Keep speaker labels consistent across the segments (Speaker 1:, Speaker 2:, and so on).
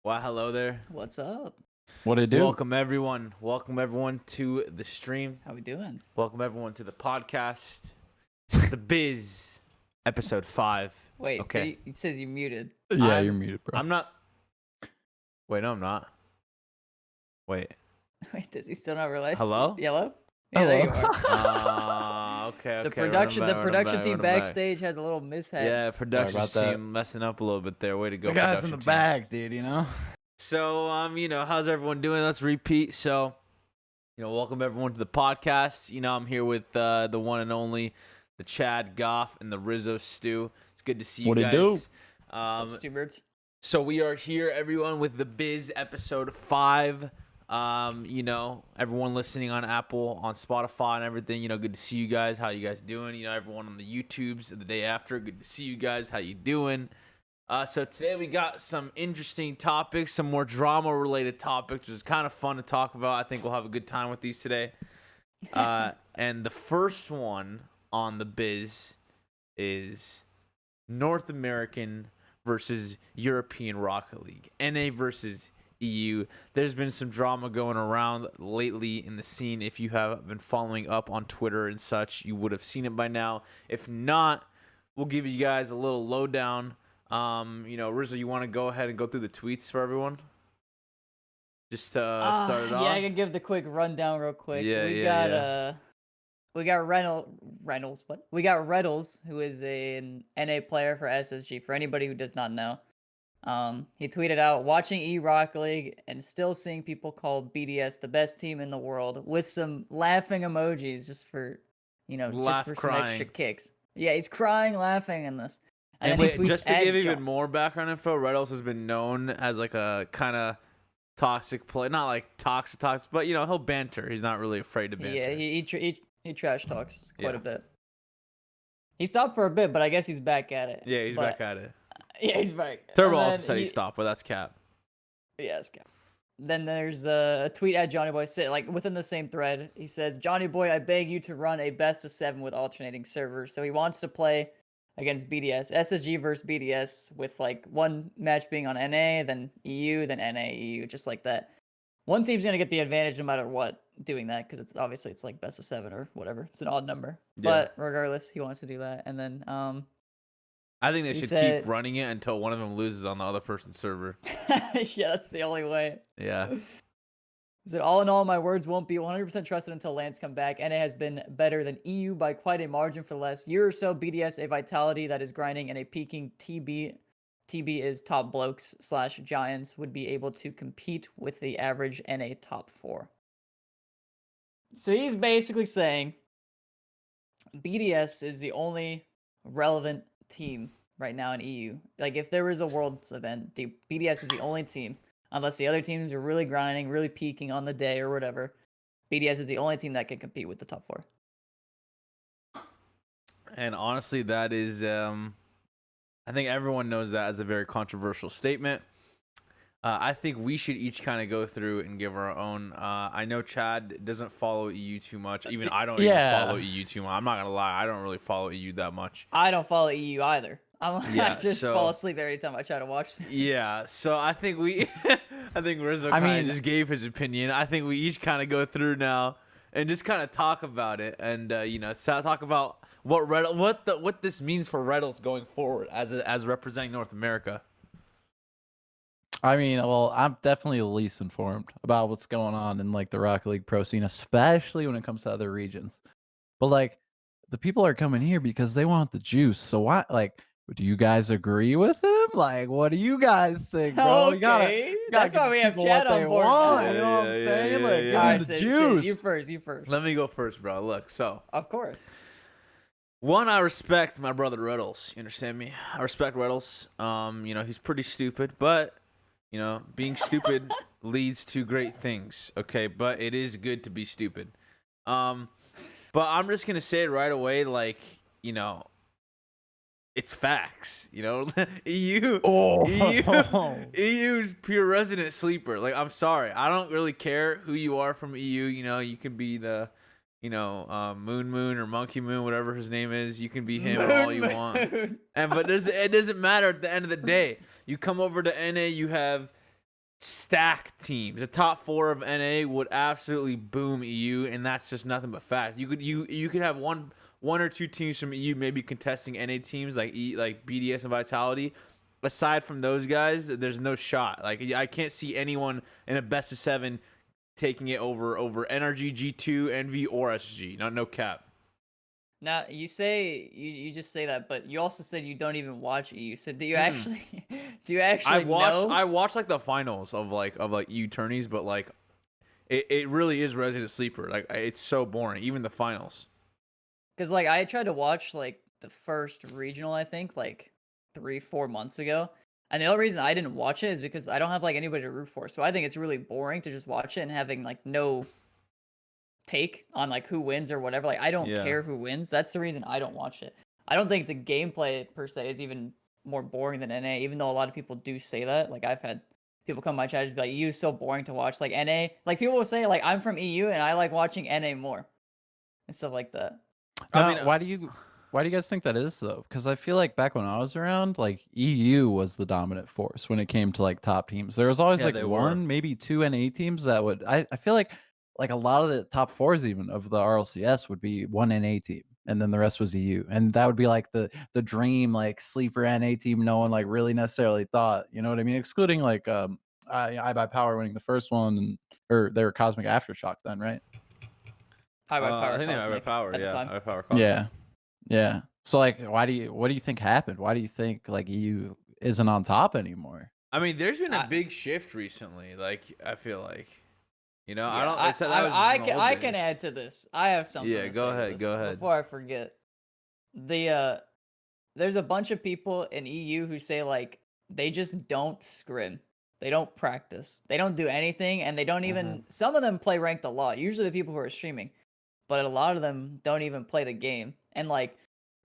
Speaker 1: Well, hello there.
Speaker 2: What's up?
Speaker 3: What it do?
Speaker 1: Welcome everyone. Welcome everyone to the stream.
Speaker 2: How we doing?
Speaker 1: Welcome everyone to the podcast. The Bizz, episode 5.
Speaker 2: Wait,
Speaker 1: Okay.
Speaker 2: it says you muted.
Speaker 3: Yeah, you're muted, bro.
Speaker 1: I'm not. Wait, no, I'm not. Wait.
Speaker 2: Wait, does he still not realize?
Speaker 1: Hello?
Speaker 2: Yellow? Yeah, there you
Speaker 3: Hello?
Speaker 2: are.
Speaker 1: Okay.
Speaker 2: The
Speaker 1: Okay.
Speaker 2: production team backstage had a little mishap.
Speaker 1: Yeah, production
Speaker 3: about that.
Speaker 1: team messing up a little bit there. Way to go,
Speaker 3: The guys in
Speaker 1: production
Speaker 3: the
Speaker 1: team.
Speaker 3: back, dude. You know.
Speaker 1: So, how's everyone doing? Let's repeat. So, welcome everyone to the podcast. I'm here with the one and only, the Chad Goff and the Rizzo Stew. It's good to see you
Speaker 3: What it
Speaker 1: guys.
Speaker 3: do?
Speaker 2: What's up, Stu-birds?
Speaker 1: So we are here, everyone, with the Bizz episode 5. Everyone listening on Apple, on Spotify, and everything. Good to see you guys. How you guys doing? Everyone on the YouTubes the day after. Good to see you guys. How you doing? So today we got some interesting topics, some more drama-related topics, which is kind of fun to talk about. I think we'll have a good time with these today. And the first one on the Bizz is North American versus European Rocket League, NA versus EU. There's been some drama going around lately in the scene. If you have been following up on Twitter and such, you would have seen it by now. If not, we'll give you guys a little lowdown. Rizzo, you want to go ahead and go through the tweets for everyone? Just to start it off?
Speaker 2: Yeah, I can give the quick rundown real quick.
Speaker 1: Yeah,
Speaker 2: We got Reynolds. What? We got Reynolds, who is an NA player for SSG. For anybody who does not know, he tweeted out, "Watching Rocket League and still seeing people call BDS the best team in the world," with some laughing emojis just for,
Speaker 1: Laugh
Speaker 2: some
Speaker 1: crying.
Speaker 2: extra kicks. Yeah, he's crying, laughing in this.
Speaker 1: And
Speaker 2: then he
Speaker 1: wait,
Speaker 2: tweets,
Speaker 1: just to
Speaker 2: "Add
Speaker 1: give even
Speaker 2: John."
Speaker 1: more background info, Reynolds has been known as like a kind of toxic play, not like toxic, but he'll banter. He's not really afraid to banter.
Speaker 2: Yeah, he trash talks quite
Speaker 1: Yeah.
Speaker 2: a bit. He stopped for a bit, but I guess he's back at it.
Speaker 1: Yeah, he's
Speaker 2: But-
Speaker 1: back at it.
Speaker 2: Yeah, he's back.
Speaker 1: Turbo
Speaker 2: And
Speaker 1: also
Speaker 2: then
Speaker 1: said he stopped, but that's cap.
Speaker 2: Yeah, it's cap. Then there's a tweet at Johnny Boy, like within the same thread. He says, "Johnny Boy, I beg you to run a best of 7 with alternating servers." So he wants to play against BDS, SSG versus BDS, with like one match being on NA, then EU, then NA, EU, just like that. One team's gonna get the advantage no matter what doing that, because it's like best of 7 or whatever. It's an odd number,
Speaker 1: Yeah.
Speaker 2: but regardless, he wants to do that. And then
Speaker 1: I think they
Speaker 2: He
Speaker 1: should
Speaker 2: said-
Speaker 1: keep running it until one of them loses on the other person's server.
Speaker 2: yeah, that's the only way.
Speaker 1: Yeah.
Speaker 2: He said, "All in all, my words won't be 100% trusted until Lance come back, and it has been better than EU by quite a margin for the last year or so. BDS, a vitality that is grinding, and a peaking TB is top blokes / giants would be able to compete with the average NA top 4. So he's basically saying BDS is the only relevant team right now in EU. Like, if there was a Worlds event, the BDS is the only team. Unless the other teams are really grinding, really peaking on the day or whatever, BDS is the only team that can compete with the top 4.
Speaker 1: And honestly, that is, I think everyone knows that as a very controversial statement. I think we should each kind of go through and give our own. I know Chad doesn't follow EU too much. Even I don't even follow EU too much. I'm not going to lie. I don't really follow EU that much.
Speaker 2: I don't follow EU either. I just
Speaker 1: so-
Speaker 2: fall asleep every time I try to watch.
Speaker 1: Yeah, so I think I think Rizzo kind of just gave his opinion. I think we each kind of go through now and just kind of talk about it, and talk about what this means for Reynolds going forward as representing North America.
Speaker 3: I mean, well, I'm definitely the least informed about what's going on in like the Rocket League pro scene, especially when it comes to other regions. But like, the people are coming here because they want the juice. So why, like, do you guys agree with him? Like, what do you guys think, bro?
Speaker 2: Okay, that's why we have Chad on board.
Speaker 3: You know what I'm saying? Like, give them the juice.
Speaker 2: You first.
Speaker 1: Let me go first, bro. Look, so
Speaker 2: Of course.
Speaker 1: one, I respect my brother Reynolds. You understand me? I respect Reynolds. He's pretty stupid, but being stupid leads to great things. Okay, but it is good to be stupid. But I'm just gonna say it right away, like, it's facts. EU's pure resident sleeper. Like, I'm sorry, I don't really care who you are from EU. You can be the Moon or Monkey Moon, whatever his name is. You can be him all you want. But it doesn't matter at the end of the day. You come over to NA, you have stacked teams. The top 4 of NA would absolutely boom EU, and that's just nothing but facts. You could have one or two teams from EU maybe contesting NA teams like BDS and Vitality. Aside from those guys, there's no shot. Like I can't see anyone in a best of 7 taking it over NRG, G2, NV, or SG. No cap.
Speaker 2: Now you say you just say that, but you also said you don't even watch EU. So do you actually know?
Speaker 1: I watched like the finals of EU tourneys, but like it really is Resident Sleeper. Like it's so boring, even the finals.
Speaker 2: Because like I tried to watch like the first regional, I think like 3-4 months ago, and the only reason I didn't watch it is because I don't have like anybody to root for. So I think it's really boring to just watch it and having like no take on like who wins or whatever. Like I don't care who wins. That's the reason I don't watch it. I don't think the gameplay per se is even more boring than NA, even though a lot of people do say that. Like I've had people come to my chat and just be like, EU is so boring to watch. Like NA, like people will say like I'm from EU and I like watching NA more and stuff like that.
Speaker 3: I mean, why do you guys think that is though? Because I feel like back when I was around, like EU was the dominant force when it came to like top teams. There was always like one, maybe 2 NA teams that would. I feel like a lot of the top 4s even of the RLCS would be one NA team, and then the rest was EU, and that would be like the dream like sleeper NA team. No one like really necessarily thought, you know what I mean? Excluding like I by Power winning the first one, or they were Cosmic Aftershock then, right?
Speaker 2: I by Power.
Speaker 1: I think they were Power.
Speaker 2: At the time.
Speaker 1: I by Power. Cosmic.
Speaker 3: Yeah. So like, what do you think happened? Why do you think like EU isn't on top anymore?
Speaker 1: I mean, there's been a big shift recently. Like I feel like. You know,
Speaker 2: I can add to this. I have something.
Speaker 1: Yeah, go ahead.
Speaker 2: Before I forget, there's a bunch of people in EU who say like they just don't scrim, they don't practice, they don't do anything, and they don't even. Some of them play ranked a lot. Usually the people who are streaming, but a lot of them don't even play the game. And like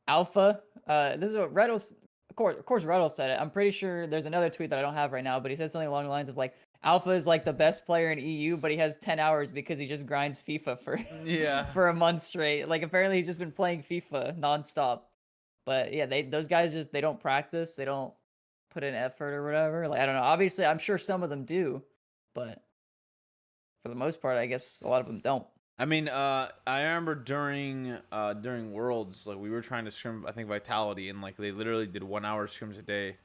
Speaker 2: Alpha, this is what Reddle. Of course, Reddle said it. I'm pretty sure there's another tweet that I don't have right now, but he said something along the lines of like. Alpha is like the best player in EU, but he has 10 hours because he just grinds FIFA for a month straight. Like apparently he's just been playing FIFA nonstop. But yeah, those guys they don't practice, they don't put in effort or whatever. Like I don't know. Obviously, I'm sure some of them do, but for the most part, I guess a lot of them don't.
Speaker 1: I mean, I remember during Worlds, like we were trying to scrim, I think Vitality, and like they literally did 1 hour scrims a day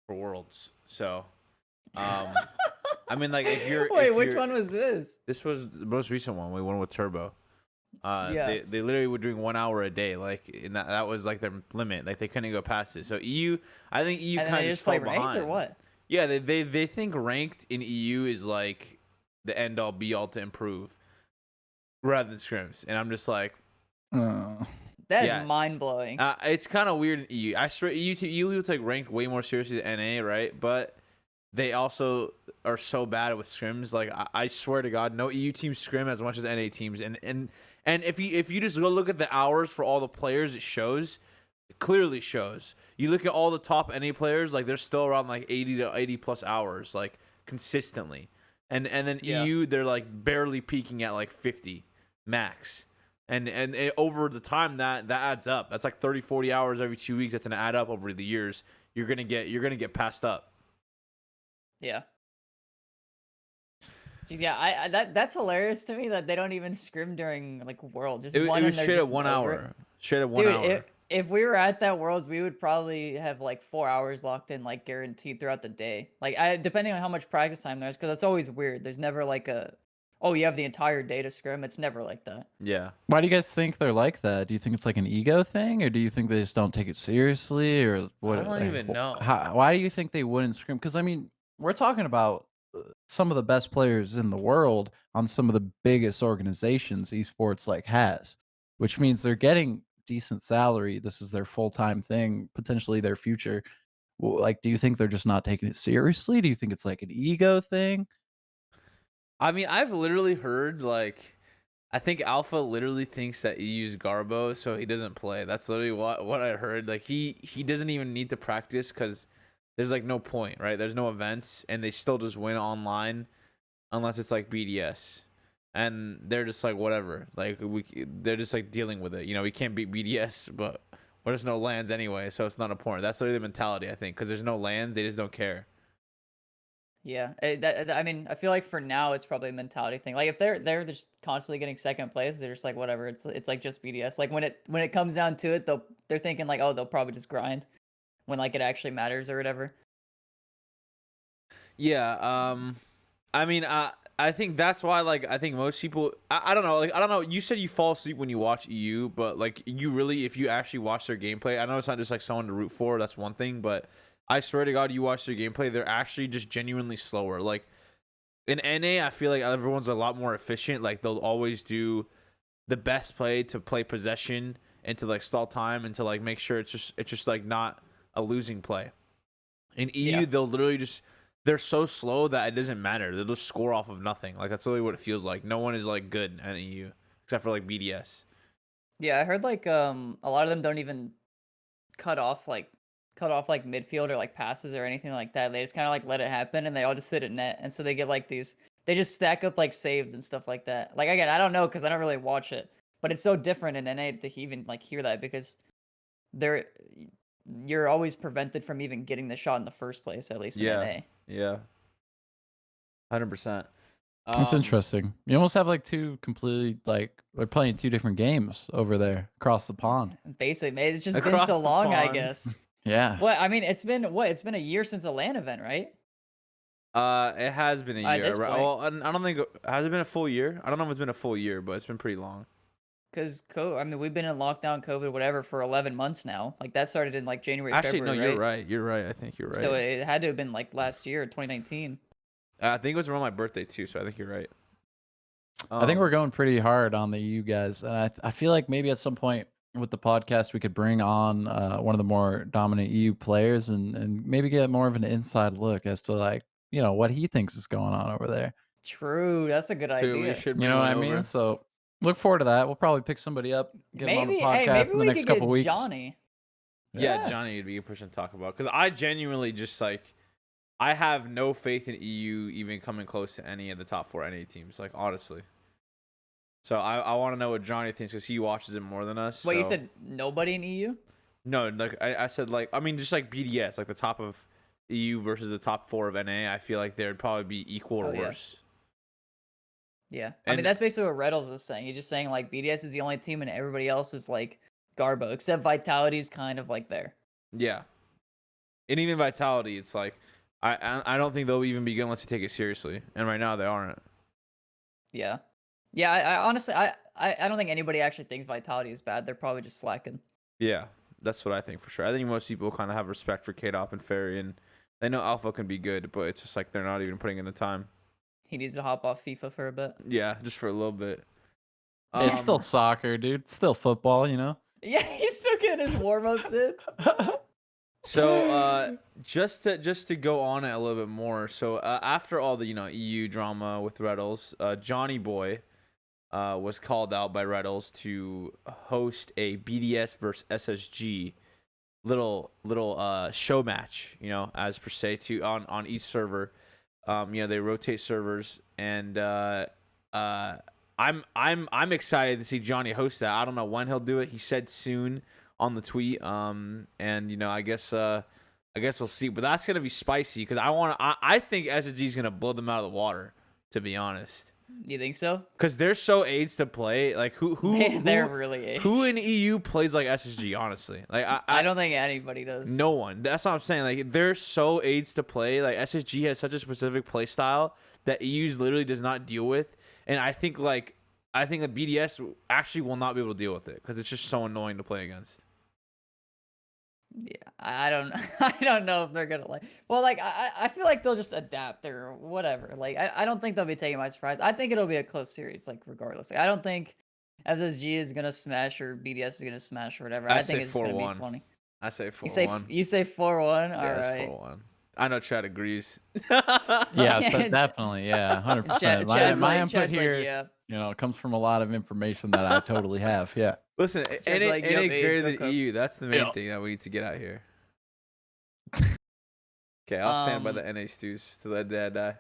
Speaker 1: for Worlds. So, I mean, like if you're
Speaker 2: which one was this?
Speaker 1: This was the most recent one. We won with Turbo. They literally were doing 1 hour a day, like, and that was like their limit. Like they couldn't go past it. So EU, I think EU kind of just fell behind.
Speaker 2: Ranked or what?
Speaker 1: Yeah, they think ranked in EU is like the end all be all to improve, rather than scrims. And I'm just like,
Speaker 2: that is mind blowing.
Speaker 1: It's kind of weird in EU. I swear EU will take ranked way more seriously than NA, right? But they also are so bad with scrims. Like I swear to God, no EU teams scrim as much as NA teams. And if you just go look at the hours for all the players, it clearly shows. You look at all the top NA players, like they're still around like 80 to 80 plus hours, like consistently. And then EU, they're like barely peaking at like 50 max. And over the time that adds up. That's like 30, 40 hours every 2 weeks. That's gonna add up over the years. You're gonna get passed up.
Speaker 2: Yeah. Jeez, yeah, that's hilarious to me that they don't even scrim during like Worlds. Just
Speaker 1: it was straight at 1 hour. Straight at 1 hour.
Speaker 2: If we were at that Worlds, we would probably have like 4 hours locked in, like guaranteed throughout the day. Like depending on how much practice time there's, because it's always weird. There's never like you have the entire day to scrim. It's never like that.
Speaker 1: Yeah.
Speaker 3: Why do you guys think they're like that? Do you think it's like an ego thing, or do you think they just don't take it seriously, or what?
Speaker 1: I don't even know.
Speaker 3: Why do you think they wouldn't scrim? Because I mean, we're talking about some of the best players in the world on some of the biggest organizations esports like has, which means they're getting decent salary. This is their full-time thing, potentially their future. Like, do you think they're just not taking it seriously? Do you think it's like an ego thing?
Speaker 1: I mean, I've literally heard like, I think Alpha literally thinks that he used Garbo, so he doesn't play. That's literally what I heard. Like he doesn't even need to practice because there's like no point, right? There's no events, and they still just win online, unless it's like BDS, and they're just like whatever. Like they're just like dealing with it. You know, we can't beat BDS, but there's no lands anyway, so it's not important. That's literally the mentality, I think, because there's no lands, they just don't care.
Speaker 2: Yeah, I mean, I feel like for now it's probably a mentality thing. Like if they're just constantly getting second place, they're just like whatever. It's like just BDS. Like when it comes down to it, they're thinking like, oh, they'll probably just grind when like it actually matters or whatever.
Speaker 1: Yeah. I mean, I think that's why, like, I think most people, I don't know, like, I don't know. You said you fall asleep when you watch EU, but like, you really, if you actually watch their gameplay, I know it's not just like someone to root for. That's one thing, but I swear to God, you watch their gameplay, they're actually just genuinely slower. Like in NA, I feel like everyone's a lot more efficient. Like they'll always do the best play to play possession and to like stall time and to like make sure it's just like not a losing play. In EU,
Speaker 2: Yeah.
Speaker 1: they'll literally just, they're so slow that it doesn't matter. They'll just score off of nothing. Like that's really what it feels like. No one is like good at EU except for like BDS.
Speaker 2: Yeah, I heard like a lot of them don't even cut off like midfield or like passes or anything like that. They just kind of like let it happen and they all just sit at net. And so they get like they just stack up like saves and stuff like that. Like again, I don't know because I don't really watch it, but it's so different in NA to even like hear that because they're you're always prevented from even getting the shot in the first place, at least in NA.
Speaker 1: Yeah. 100%.
Speaker 3: That's interesting. You almost have like two completely like they're playing two different games over there across the pond.
Speaker 2: Basically, it's just been
Speaker 1: Across
Speaker 2: so
Speaker 1: the
Speaker 2: long, I
Speaker 1: pond.
Speaker 2: guess.
Speaker 3: Yeah.
Speaker 2: What I mean, it's been a year since the LAN event, right?
Speaker 1: It has been a
Speaker 2: At
Speaker 1: year.
Speaker 2: this
Speaker 1: Right?
Speaker 2: point.
Speaker 1: Well, I don't think has it been a full year. I don't know if it's been a full year, but it's been pretty long.
Speaker 2: Because I mean, we've been in lockdown, COVID, whatever, for 11 months now. Like that started in like January,
Speaker 1: Actually,
Speaker 2: February,
Speaker 1: no, you're
Speaker 2: right?
Speaker 1: right. You're right. I think you're right.
Speaker 2: So it had to have been like last year, 2019.
Speaker 1: I think it was around my birthday too, so I think you're right.
Speaker 3: I think we're going pretty hard on the EU guys, and I feel like maybe at some point with the podcast we could bring on one of the more dominant EU players and maybe get more of an inside look as to like what he thinks is going on over there.
Speaker 2: True, that's a good
Speaker 1: Too, we
Speaker 2: idea.
Speaker 1: should
Speaker 3: You
Speaker 1: bring
Speaker 3: know what
Speaker 1: one
Speaker 3: I
Speaker 1: over.
Speaker 3: mean? So look forward to that. We'll probably pick somebody up, get him on the podcast
Speaker 2: Maybe
Speaker 3: in the
Speaker 2: we
Speaker 3: next
Speaker 2: could
Speaker 3: couple
Speaker 2: get
Speaker 3: weeks.
Speaker 2: Johnny.
Speaker 1: Yeah, Johnny would be a person to talk about because I genuinely just like I have no faith in EU even coming close to any of the top 4 NA teams. Like honestly. So I want to know what Johnny thinks because he watches it more than us.
Speaker 2: Wait, you
Speaker 1: so-
Speaker 2: said nobody in EU?
Speaker 1: No, like I said, like I mean, just like BDS, like the top of EU versus the top 4 of NA. I feel like they'd probably be equal or
Speaker 2: Oh, yeah.
Speaker 1: worse.
Speaker 2: Yeah. I mean,
Speaker 1: And-
Speaker 2: that's basically what Reddles is saying. He's just saying like BDS is the only team and everybody else is like Garbo, except Vitality's kind of like there.
Speaker 1: Yeah, and even Vitality, it's like I don't think they'll even begin unless you take it seriously, and right now they aren't.
Speaker 2: Yeah. Yeah, I honestly I don't think anybody actually thinks Vitality is bad. They're probably just slacking.
Speaker 1: Yeah, that's what I think for sure. I think most people kind of have respect for K-Dop and Fairy, and they know Alpha can be good, but it's just like they're not even putting in the time.
Speaker 2: He needs to hop off FIFA for a bit.
Speaker 1: Yeah, just for a little bit.
Speaker 3: It's still soccer, dude. It's still football, you know.
Speaker 2: Yeah, he's still getting his warm-ups in.
Speaker 1: So just to go on it a little bit more. So after all the EU drama with Reddles, Johnny Boy was called out by Reddles to host a BDS versus SSG little show match, as per se on each server. They rotate servers, and I'm excited to see Johnny host that. I don't know when he'll do it. He said soon on the tweet. And I guess we'll see. But that's gonna be spicy because I think SSG is gonna blow them out of the water. To be honest.
Speaker 2: You think so?
Speaker 1: Because they're so AIDS to play. Like
Speaker 2: They're really AIDS.
Speaker 1: Who in EU plays like SSG? Honestly, like
Speaker 2: I don't think anybody does.
Speaker 1: no one. That's what I'm saying. Like they're so AIDS to play. Like SSG has such a specific play style that EU's literally does not deal with. And I think that BDS actually will not be able to deal with it because it's just so annoying to play against.
Speaker 2: Yeah, I don't know if they're gonna like. Well, like I feel like they'll just adapt or whatever. Like I don't think they'll be taken by surprise. I think it'll be a close series, like regardless. Like, I don't think SSG is gonna smash or BDS is gonna smash or whatever. I think it's gonna be funny.
Speaker 1: I say 4-1.
Speaker 2: You say 4-1.
Speaker 1: Yeah,
Speaker 2: All
Speaker 1: it's
Speaker 2: right.
Speaker 1: 4-1. I know Chad agrees.
Speaker 3: Yeah, definitely. Yeah, 100%.
Speaker 2: Chad's
Speaker 3: My
Speaker 2: like-
Speaker 3: input
Speaker 2: Chad's like,
Speaker 3: here,
Speaker 2: yeah.
Speaker 3: comes from a lot of information that I totally have. Yeah.
Speaker 1: Listen,
Speaker 2: Chad's
Speaker 1: NA
Speaker 2: like, yup,
Speaker 1: greater
Speaker 2: AIDS,
Speaker 1: than
Speaker 2: okay.
Speaker 1: EU. That's the main
Speaker 3: Yeah.
Speaker 1: thing that we need to get out here. Okay, I'll stand by the NA stews to let dad die.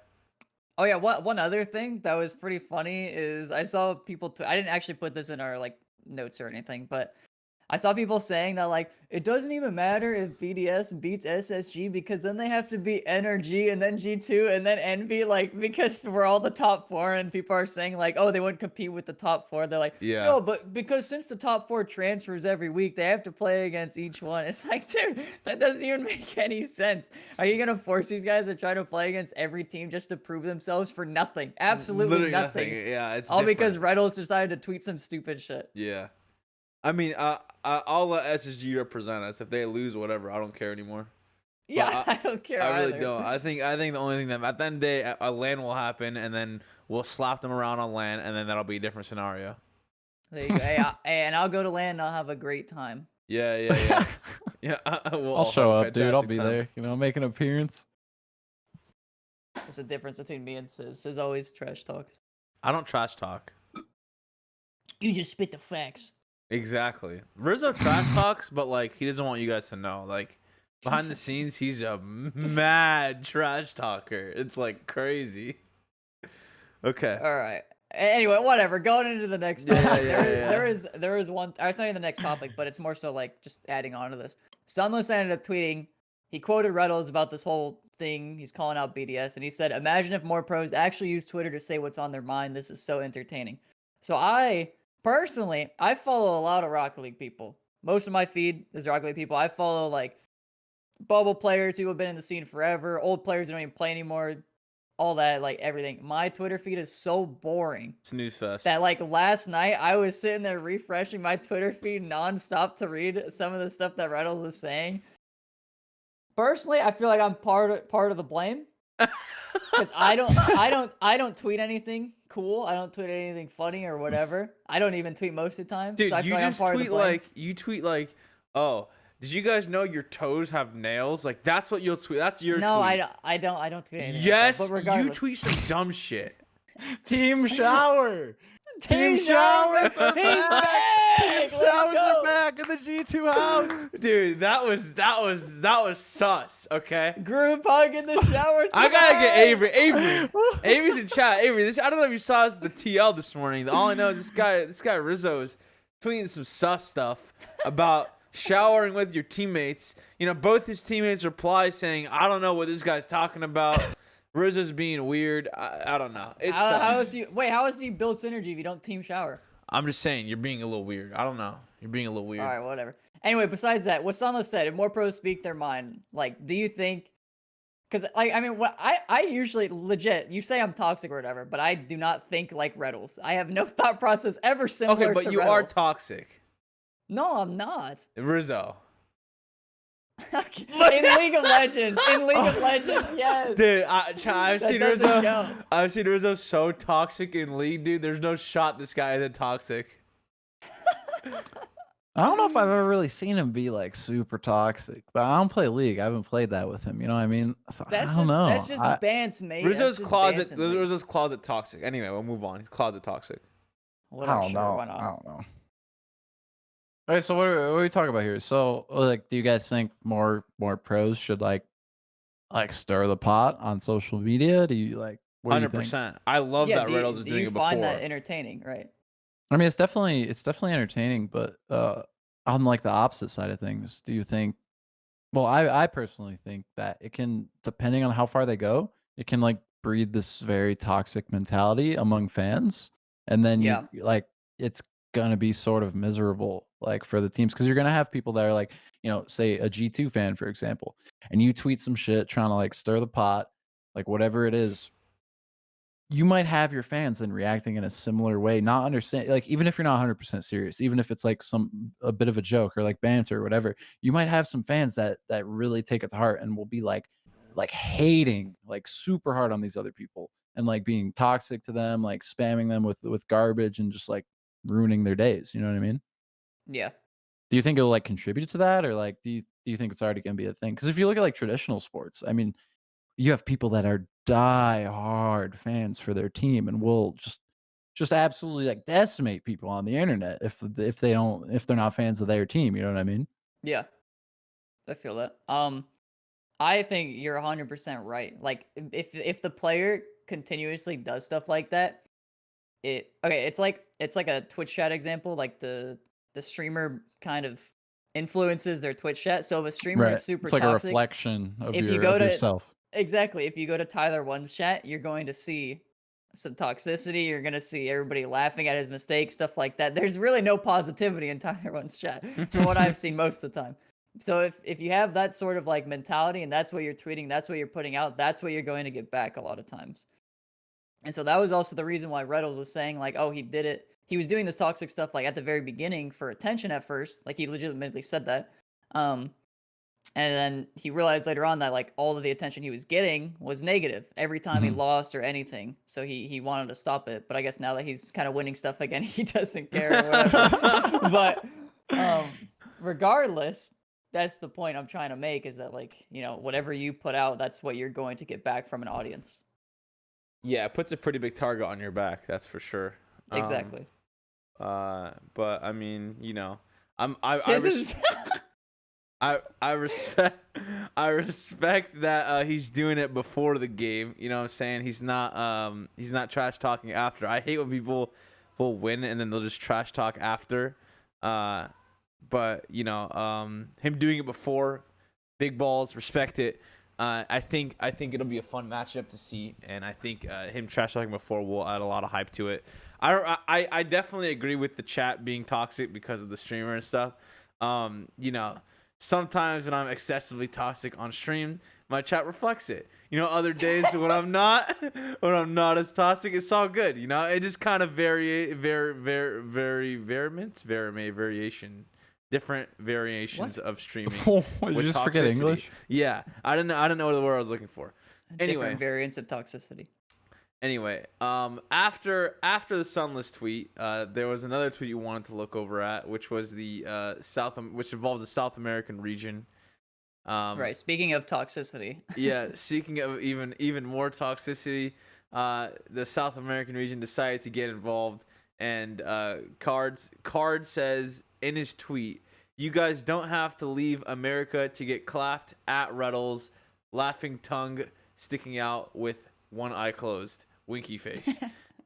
Speaker 2: Oh yeah, one other thing that was pretty funny is I saw people. I didn't actually put this in our like notes or anything, but I saw people saying that like it doesn't even matter if BDS beats SSG because then they have to beat NRG and then G2 and then Envy, like because we're all the top 4 and people are saying like, oh, they wouldn't compete with the top 4. They're like,
Speaker 1: Yeah.
Speaker 2: no, but because since the top 4 transfers every week, they have to play against each one. It's like, dude, that doesn't even make any sense. Are you gonna force these guys to try to play against every team just to prove themselves for nothing? Absolutely
Speaker 1: Literally
Speaker 2: nothing.
Speaker 1: Yeah, it's
Speaker 2: all
Speaker 1: different.
Speaker 2: because Reynolds decided to tweet some stupid shit.
Speaker 1: Yeah. I mean, I'll let SSG represent us. If they lose, whatever, I don't care anymore.
Speaker 2: Yeah, I don't care.
Speaker 1: I really
Speaker 2: either.
Speaker 1: don't. I think the only thing that at the end of the day, a LAN will happen, and then we'll slap them around on LAN, and then that'll be a different scenario.
Speaker 2: There you go. Hey, and I'll go to LAN and I'll have a great time.
Speaker 1: Yeah. Yeah,
Speaker 3: I'll show up, dude. I'll be there. You know, make an appearance.
Speaker 2: There's a difference between me and Sizz. Sizz always trash talks.
Speaker 1: I don't trash talk.
Speaker 2: You just spit the facts.
Speaker 1: Exactly. Rizzo trash talks, but like he doesn't want you guys to know. Like behind the scenes, he's a mad trash talker. It's like crazy. Okay.
Speaker 2: All right. Anyway, whatever. Going into the next topic.
Speaker 1: Yeah.
Speaker 2: There is one. It's not even the next topic, but it's more so like just adding on to this. Sunless ended up tweeting. He quoted Reynolds about this whole thing. He's calling out BDS, and he said, "Imagine if more pros actually use Twitter to say what's on their mind. This is so entertaining." So personally, I follow a lot of Rocket League people. Most of my feed is Rocket League people. I follow like bubble players who have been in the scene forever, old players who don't even play anymore, all that, like everything. My Twitter feed is so boring.
Speaker 1: Snooze fest.
Speaker 2: That like last night I was sitting there refreshing my Twitter feed nonstop to read some of the stuff that Reynolds was saying. Personally, I feel like I'm part of the blame. Because I don't tweet anything cool. I don't tweet anything funny or whatever. I don't even tweet most of the time.
Speaker 1: Dude,
Speaker 2: so I
Speaker 1: you
Speaker 2: feel like
Speaker 1: just
Speaker 2: I'm part
Speaker 1: tweet
Speaker 2: of the blame.
Speaker 1: you tweet like, oh, did you guys know your toes have nails? Like that's what you'll tweet. That's your
Speaker 2: No,
Speaker 1: tweet.
Speaker 2: I don't tweet anything.
Speaker 1: Yes,
Speaker 2: like that, but regardless.
Speaker 1: you tweet some dumb shit.
Speaker 3: Team shower.
Speaker 2: Team showers are
Speaker 3: back.
Speaker 2: back.
Speaker 3: Team showers are back in the G2 house.
Speaker 1: Dude, that was sus. Okay.
Speaker 2: Group hug in the shower.
Speaker 1: I gotta get Avery. Avery's in chat. Avery, I don't know if you saw the TL this morning. All I know is this guy Rizzo is tweeting some sus stuff about showering with your teammates. You know, both his teammates reply saying, "I don't know what this guy's talking about." Rizzo's being weird. I don't know.
Speaker 2: How is he build synergy if you don't team shower?
Speaker 1: I'm just saying you're being a little weird. I don't know. You're being a little weird.
Speaker 2: All right, whatever. Anyway, besides that, what Sunless said, if more pros speak their mind, like, do you think? Because like, I mean, what I usually legit, you say I'm toxic or whatever, but I do not think like Reynolds. I have no thought process ever similar.
Speaker 1: Okay, but
Speaker 2: to
Speaker 1: you
Speaker 2: Reynolds.
Speaker 1: are toxic.
Speaker 2: No, I'm not.
Speaker 1: Rizzo.
Speaker 2: In League of Legends, yes.
Speaker 1: Dude, I've
Speaker 2: That
Speaker 1: seen
Speaker 2: doesn't
Speaker 1: Rizzo.
Speaker 2: count.
Speaker 1: I've seen Rizzo so toxic in League, dude. There's no shot this guy isn't toxic.
Speaker 3: I don't know if I've ever really seen him be like super toxic, but I don't play League. I haven't played that with him. You know what I mean? So, I don't know.
Speaker 2: That's just Bance, mate.
Speaker 1: Rizzo's
Speaker 2: That's just
Speaker 1: closet.
Speaker 2: Bance in League.
Speaker 1: Rizzo's closet toxic. Anyway, we'll move on. He's closet toxic.
Speaker 2: Whatever,
Speaker 3: I don't
Speaker 2: sure,
Speaker 3: know.
Speaker 2: why not?
Speaker 3: I don't know. All right, so what are we talking about here? So, like, do you guys think more pros should like stir the pot on social media? Do you like?
Speaker 1: 100%. I love that Reynolds is doing it before.
Speaker 2: Do you find that entertaining, right?
Speaker 3: I mean, it's definitely entertaining, but on like the opposite side of things, do you think? Well, I personally think that it can, depending on how far they go, it can like breed this very toxic mentality among fans, and then like it's gonna be sort of miserable like for the teams, because you're gonna have people that are like, you know, say a G2 fan, for example, and you tweet some shit trying to like stir the pot, like whatever it is. You might have your fans then reacting in a similar way, not understand, like even if you're not 100% serious, even if it's like a bit of a joke or like banter or whatever, you might have some fans that really take it to heart and will be like hating like super hard on these other people and like being toxic to them, like spamming them with garbage and just like ruining their days. You know what I mean?
Speaker 2: Yeah.
Speaker 3: Do you think it'll like contribute to that, or like do you think it's already gonna be a thing? Because if you look at like traditional sports, I mean, you have people that are die-hard fans for their team and will just absolutely like decimate people on the internet if they're not fans of their team. You know what I mean?
Speaker 2: Yeah, I feel that. I think you're 100% right. Like if the player continuously does stuff like that, it's like a Twitch chat example. Like the streamer kind of influences their Twitch chat. So if a streamer
Speaker 3: Right.
Speaker 2: is super
Speaker 3: It's like
Speaker 2: toxic,
Speaker 3: a reflection of
Speaker 2: if you go to
Speaker 3: yourself.
Speaker 2: exactly, if you go to Tyler One's chat, you're going to see some toxicity. You're going to see everybody laughing at his mistakes, stuff like that. There's really no positivity in Tyler One's chat from what I've seen most of the time. So if you have that sort of like mentality and that's what you're tweeting, that's what you're putting out, that's what you're going to get back a lot of times. And so that was also the reason why Reynolds was saying like, oh, he did it. He was doing this toxic stuff like at the very beginning for attention at first. Like he legitimately said that. And then he realized later on that like all of the attention he was getting was negative every time he lost or anything. So he wanted to stop it. But I guess now that he's kind of winning stuff again, he doesn't care or whatever. But regardless, that's the point I'm trying to make is that like, you know, whatever you put out, that's what you're going to get back from an audience.
Speaker 1: Yeah, it puts a pretty big target on your back, that's for sure.
Speaker 2: Exactly.
Speaker 1: But I mean, you know, I respect that he's doing it before the game. You know what I'm saying? He's not trash talking after. I hate when people will win and then they'll just trash talk after. But you know, him doing it before, big balls, respect it. I think it'll be a fun matchup to see, and I think him trash talking before will add a lot of hype to it. I definitely agree with the chat being toxic because of the streamer and stuff. You know, sometimes when I'm excessively toxic on stream, my chat reflects it. You know, other days when I'm not as toxic, it's all good. You know, it just kind of different variations of streaming.
Speaker 3: Did you just forget English?
Speaker 1: Yeah, I didn't know the word I was looking for. Anyway,
Speaker 2: different variants of toxicity.
Speaker 1: Anyway, after the Sunless tweet, there was another tweet you wanted to look over at, which was the which involves the South American region.
Speaker 2: Right. Speaking of toxicity. Yeah.
Speaker 1: Speaking of even more toxicity, the South American region decided to get involved, and Card says in his tweet, "You guys don't have to leave America to get clapped at Reddles, laughing tongue sticking out with one eye closed, winky face."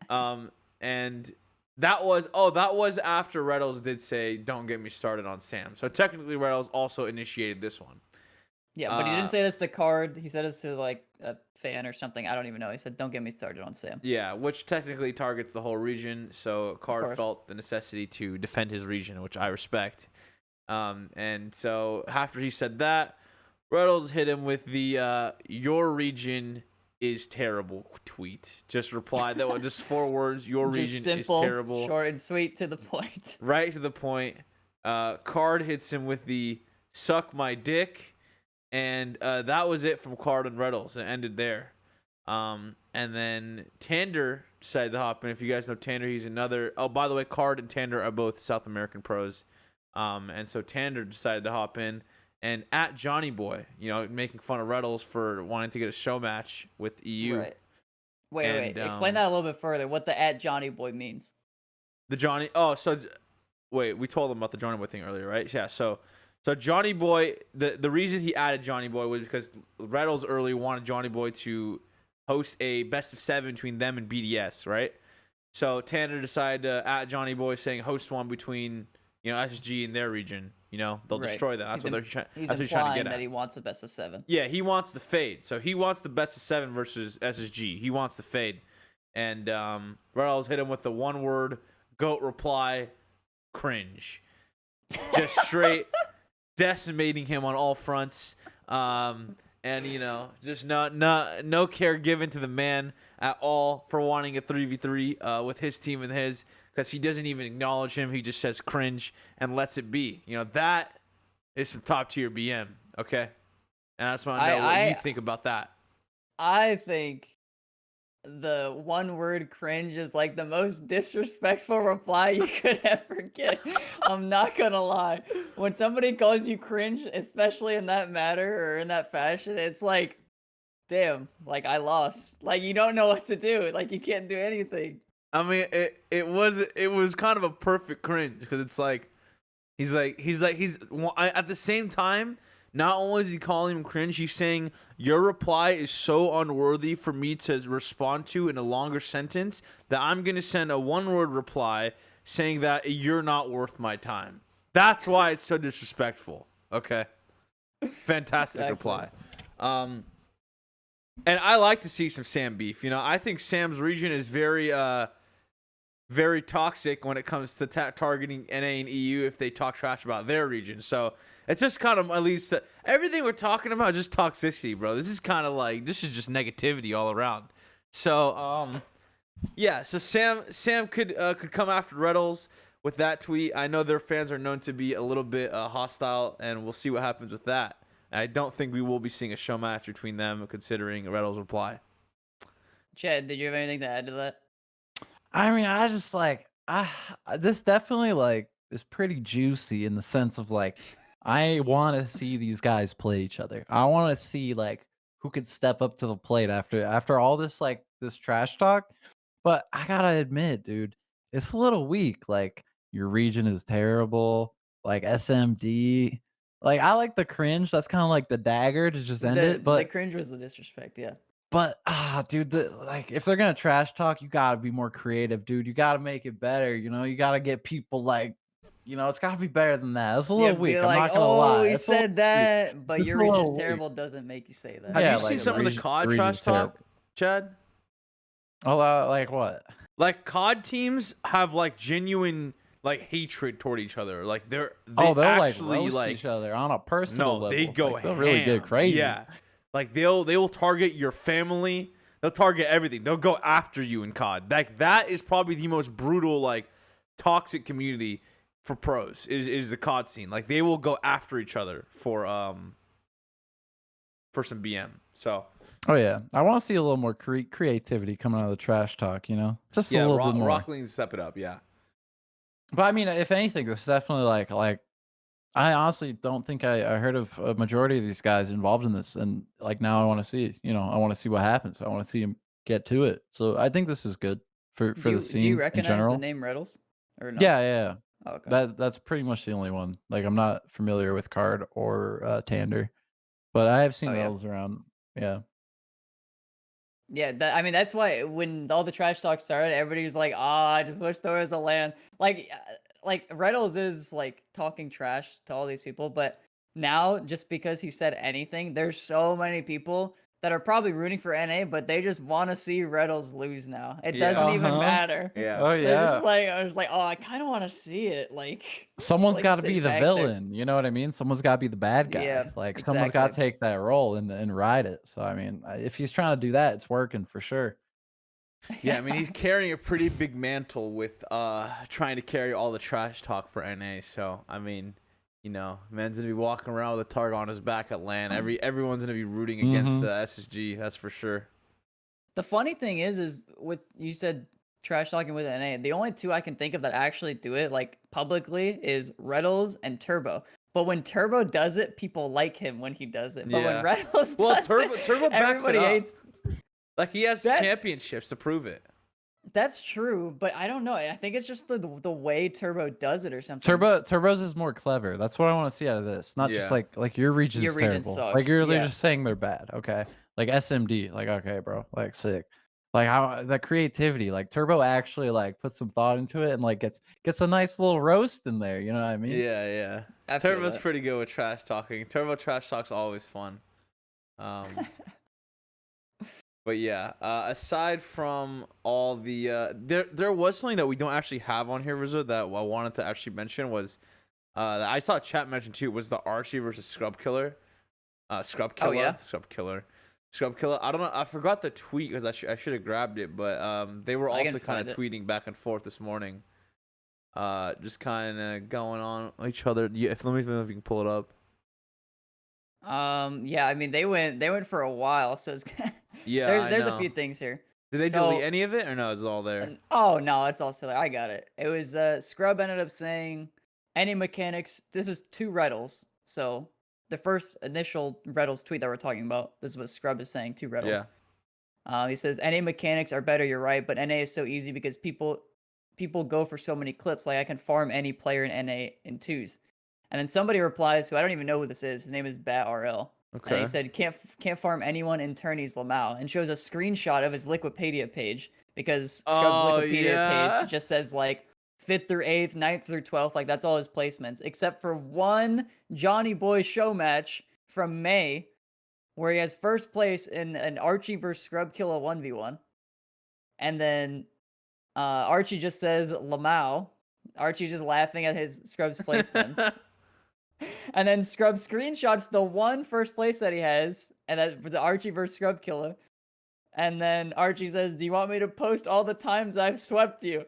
Speaker 1: And that was after Reddles did say, "Don't get me started on Sam." So technically, Reddles also initiated this one.
Speaker 2: Yeah, but he didn't say this to Card. He said this to like a fan or something. I don't even know. He said, "Don't get me started on Sam."
Speaker 1: Yeah, which technically targets the whole region. So Card felt the necessity to defend his region, which I respect. And so after he said that, Reynolds hit him with the "your region is terrible" tweet. Just replied that was just 4 words. Your region
Speaker 2: simple,
Speaker 1: is terrible.
Speaker 2: Short and sweet, to the point.
Speaker 1: Right to the point. Card hits him with the "suck my dick." And that was it from Card and Reynolds. It ended there. And then Tander decided to hop in. If you guys know Tander, he's another... Oh, by the way, Card and Tander are both South American pros. And so Tander decided to hop in. And at Johnny Boy, you know, making fun of Reynolds for wanting to get a show match with EU.
Speaker 2: Right. Wait. Explain that a little bit further, what the at Johnny Boy means.
Speaker 1: The Johnny... Oh, so... Wait, we told them about the Johnny Boy thing earlier, right? Yeah, so Johnny Boy, the reason he added Johnny Boy was because Reynolds earlier wanted Johnny Boy to host a best of 7 between them and BDS, right? So Tanner decided to add Johnny Boy, saying host one between, you know, SSG and their region. You know, they'll destroy them. That's what they're trying. That's what he's trying to get at.
Speaker 2: That he wants the best of 7.
Speaker 1: Yeah, he wants the fade. So he wants the best of 7 versus SSG. He wants the fade, and Reynolds hit him with the one word GOAT reply, cringe, just straight. Decimating him on all fronts, and you know, just no care given to the man at all for wanting a 3v3 with his team and his, because he doesn't even acknowledge him. He just says cringe and lets it be. You know, that is some top tier BM. Okay, and I just want to know what you think about that.
Speaker 2: I think the one word cringe is like the most disrespectful reply you could ever get. I'm not gonna lie. When somebody calls you cringe, especially in that matter or in that fashion, it's like, damn, like I lost. Like you don't know what to do. Like you can't do anything.
Speaker 1: I mean, it was kind of a perfect cringe, because it's like he's at the same time. Not only is he calling him cringe, he's saying your reply is so unworthy for me to respond to in a longer sentence that I'm going to send a one-word reply saying that you're not worth my time. That's why it's so disrespectful. Okay. Fantastic
Speaker 2: Exactly.
Speaker 1: reply. And I like to see some Sam beef. I think Sam's region is very very toxic when it comes to targeting NA and EU if they talk trash about their region. So it's just kind of, at least everything we're talking about is just toxicity, bro. This is kind of like, this is just negativity all around. So yeah, so Sam could come after Reddles with that tweet. I know their fans are known to be a little bit hostile, and we'll see what happens with that. I don't think we will be seeing a show match between them, considering Reddles' reply.
Speaker 2: Chad, did you have anything to add to that?
Speaker 3: I mean, I just like this definitely like is pretty juicy in the sense of like I want to see these guys play each other. I want to see like who could step up to the plate after all this like this trash talk. But I gotta admit, dude, it's a little weak. Like your region is terrible. Like SMD. Like I like the cringe. That's kind of like the dagger to just end it.
Speaker 2: The
Speaker 3: But
Speaker 2: cringe was the disrespect, yeah.
Speaker 3: dude, like if they're gonna trash talk, you gotta be more creative, dude. You gotta make it better. You gotta get people like, it's gotta be better than that. It's a little
Speaker 2: Be
Speaker 3: weak. I'm
Speaker 2: like,
Speaker 3: not gonna lie.
Speaker 2: he
Speaker 3: It's a little
Speaker 2: said
Speaker 3: weak.
Speaker 2: that, but
Speaker 3: It's
Speaker 2: your
Speaker 3: a little
Speaker 2: region's
Speaker 3: weak.
Speaker 2: terrible doesn't make you say that.
Speaker 1: Have
Speaker 3: Yeah,
Speaker 1: you seen
Speaker 3: like,
Speaker 1: some of the
Speaker 3: region-
Speaker 1: COD
Speaker 3: region's
Speaker 1: trash talk,
Speaker 3: terrible.
Speaker 1: Chad?
Speaker 3: Oh, like what?
Speaker 1: Like COD teams have like genuine like hatred toward each other. Like they
Speaker 3: They'll like
Speaker 1: actually
Speaker 3: roast
Speaker 1: like
Speaker 3: each other on a personal
Speaker 1: no,
Speaker 3: level.
Speaker 1: they go
Speaker 3: Like, they'll really get
Speaker 1: ham.
Speaker 3: crazy.
Speaker 1: Yeah, like they will target your family. They'll target everything. They'll go after you in COD. Like that is probably the most brutal, like toxic community for pros is the COD scene. Like they will go after each other for some BM. So
Speaker 3: Oh yeah, I want to see a little more creativity coming out of the trash talk. Just a
Speaker 1: yeah,
Speaker 3: little bit more.
Speaker 1: Rock League step it up. Yeah.
Speaker 3: But I mean, if anything, this definitely like I honestly don't think I heard of a majority of these guys involved in this, and like now I want to see, I want to see what happens. I want to see him get to it. So I think this is good for the scene
Speaker 2: Do you
Speaker 3: in
Speaker 2: recognize
Speaker 3: general.
Speaker 2: the name Reddles? Or no?
Speaker 3: Yeah.
Speaker 2: Oh, okay.
Speaker 3: That's pretty much the only one. Like I'm not familiar with Card or Tander, but I have seen
Speaker 2: Oh, yeah.
Speaker 3: those around. Yeah.
Speaker 2: Yeah, I mean that's why when all the trash talk started, everybody was like, I just wish there was a LAN." Like Reynolds is like talking trash to all these people, but now just because he said anything, there's so many people that are probably rooting for NA, but they just want to see Reynolds lose now. It
Speaker 1: Yeah.
Speaker 2: doesn't even
Speaker 3: Uh-huh.
Speaker 2: matter.
Speaker 1: Yeah.
Speaker 3: Oh
Speaker 2: They're
Speaker 3: yeah.
Speaker 2: just like, I was like, oh, I kind of want to see it. Like
Speaker 3: Someone's
Speaker 2: like,
Speaker 3: got to
Speaker 2: sit
Speaker 3: be the
Speaker 2: back there.
Speaker 3: villain. You know what I mean? Someone's got to be the bad guy.
Speaker 2: Yeah,
Speaker 3: Like someone's got to
Speaker 2: exactly.
Speaker 3: take that role and ride it. So I mean, if he's trying to do that, it's working for sure.
Speaker 1: Yeah, I mean he's carrying a pretty big mantle with trying to carry all the trash talk for NA. So I mean, man's gonna be walking around with a target on his back at LAN. Everyone's gonna be rooting against
Speaker 3: Mhm.
Speaker 1: the SSG. That's for sure.
Speaker 2: The funny thing is with you said trash talking with NA. The only two I can think of that actually do it like publicly is Reddles and Turbo. But when Turbo does it, people like him when he does it. But
Speaker 1: Yeah.
Speaker 2: when Reddles
Speaker 1: Well,
Speaker 2: does
Speaker 1: Turbo
Speaker 2: it,
Speaker 1: backs it
Speaker 2: everybody
Speaker 1: up.
Speaker 2: hates.
Speaker 1: Like he has
Speaker 2: That-
Speaker 1: championships to prove it.
Speaker 2: That's true, but I don't know. I think it's just the way Turbo does it or something.
Speaker 3: Turbo's is more clever. That's what I want to see out of this. Not just
Speaker 1: Yeah.
Speaker 3: like your region's
Speaker 2: Your region
Speaker 3: terrible.
Speaker 2: sucks.
Speaker 3: Like you're
Speaker 2: Yeah.
Speaker 3: just saying they're bad. Okay. Like SMD. Like okay, bro. Like sick. Like how the creativity. Like Turbo actually like puts some thought into it and like gets a nice little roast in there. You know what I mean?
Speaker 1: Yeah.
Speaker 2: I feel
Speaker 1: Turbo's
Speaker 2: that.
Speaker 1: pretty good with trash talking. Turbo trash talk's always fun. But yeah, aside from all the there was something that we don't actually have on here, Rizzo, that I wanted to actually mention was that I saw chat mention too, was the Archie versus Scrub Killer. Scrub Killer.
Speaker 2: Oh, yeah?
Speaker 1: Scrub Killer. I don't know. I forgot the tweet because I should have grabbed it, but they were
Speaker 2: I can
Speaker 1: also kind
Speaker 2: find
Speaker 1: of
Speaker 2: it.
Speaker 1: tweeting back and forth this morning. Just kind of going on each other. Yeah, let me know if you can pull it up.
Speaker 2: Yeah, I mean they went for a while, so it's
Speaker 1: Yeah,
Speaker 2: there's
Speaker 1: I
Speaker 2: a few
Speaker 1: know.
Speaker 2: things here.
Speaker 1: Did they
Speaker 2: So-
Speaker 1: delete any of it or no? It's all there.
Speaker 2: Oh no, it's also there. I got it. It was Scrub ended up saying any mechanics. This is two Reddles. So the first initial Reddles tweet that we're talking about. This is what Scrub is saying. Two Reddles.
Speaker 1: Yeah.
Speaker 2: He says any mechanics are better. You're right, but NA is so easy because people go for so many clips. Like I can farm any player in NA in twos. And then somebody replies, who I don't even know who this is. His name is BatRL. And
Speaker 1: Okay.
Speaker 2: he said, can't farm anyone in tourneys Lamau, and shows a screenshot of his Liquipedia page because Scrub's
Speaker 1: Oh,
Speaker 2: Liquipedia
Speaker 1: yeah?
Speaker 2: page just says like 5th through 8th, 9th through 12th. Like, that's all his placements, except for one Johnny Boy show match from May, where he has first place in an Archie versus Scrub Killa 1v1. And then Archie just says Lamau. Archie's just laughing at his Scrub's placements. And then Scrub screenshots the one first place that he has, and that was the Archie versus Scrub Killa. And then Archie says, "Do you want me to post all the times I've swept you?"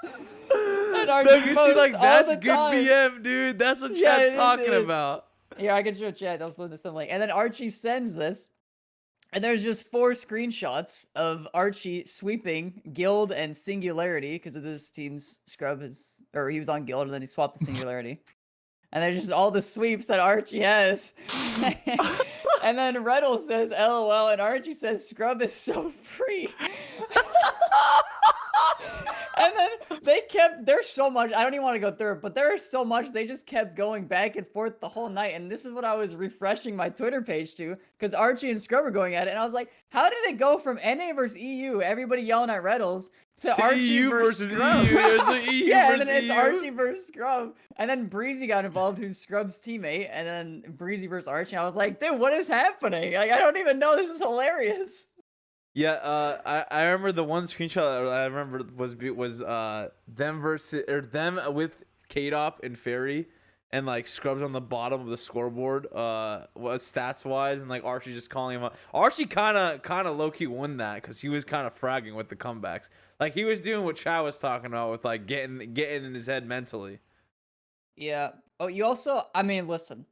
Speaker 2: And Archie posts
Speaker 1: like,
Speaker 2: all
Speaker 1: that's
Speaker 2: the
Speaker 1: good
Speaker 2: times.
Speaker 1: BM, dude. That's what
Speaker 2: Yeah,
Speaker 1: chat's
Speaker 2: it
Speaker 1: talking
Speaker 2: is.
Speaker 1: about.
Speaker 2: Yeah, I can show chat. I'll send this to the link. And then Archie sends this, and there's just 4 screenshots of Archie sweeping Guild and Singularity because of this team's Scrub he was on Guild and then he swapped to Singularity. And there's just all the sweeps that Archie has. And then Reddle says LOL and Archie says Scrub is so free. And then there's so much, I don't even want to go through it, but there is so much, they just kept going back and forth the whole night. And this is what I was refreshing my Twitter page to, because Archie and Scrub were going at it. And I was like, how did it go from NA versus EU, everybody yelling at Reddles, to Archie
Speaker 1: EU
Speaker 2: versus
Speaker 1: versus
Speaker 2: Scrub?
Speaker 1: EU. There's the EU
Speaker 2: Yeah, and
Speaker 1: versus
Speaker 2: then it's
Speaker 1: EU.
Speaker 2: Archie versus Scrub. And then Breezy got involved, who's Scrub's teammate. And then Breezy versus Archie. And I was like, dude, what is happening? Like, I don't even know. This is hilarious.
Speaker 1: Yeah, I remember the one screenshot I remember was them with K-Dop and Fairy, and like Scrubs on the bottom of the scoreboard, was stats wise, and like Archie just calling him up. Archie kind of low key won that because he was kind of fragging with the comebacks. Like he was doing what Chad was talking about with like getting in his head mentally.
Speaker 2: Yeah. Oh, you also, I mean, listen.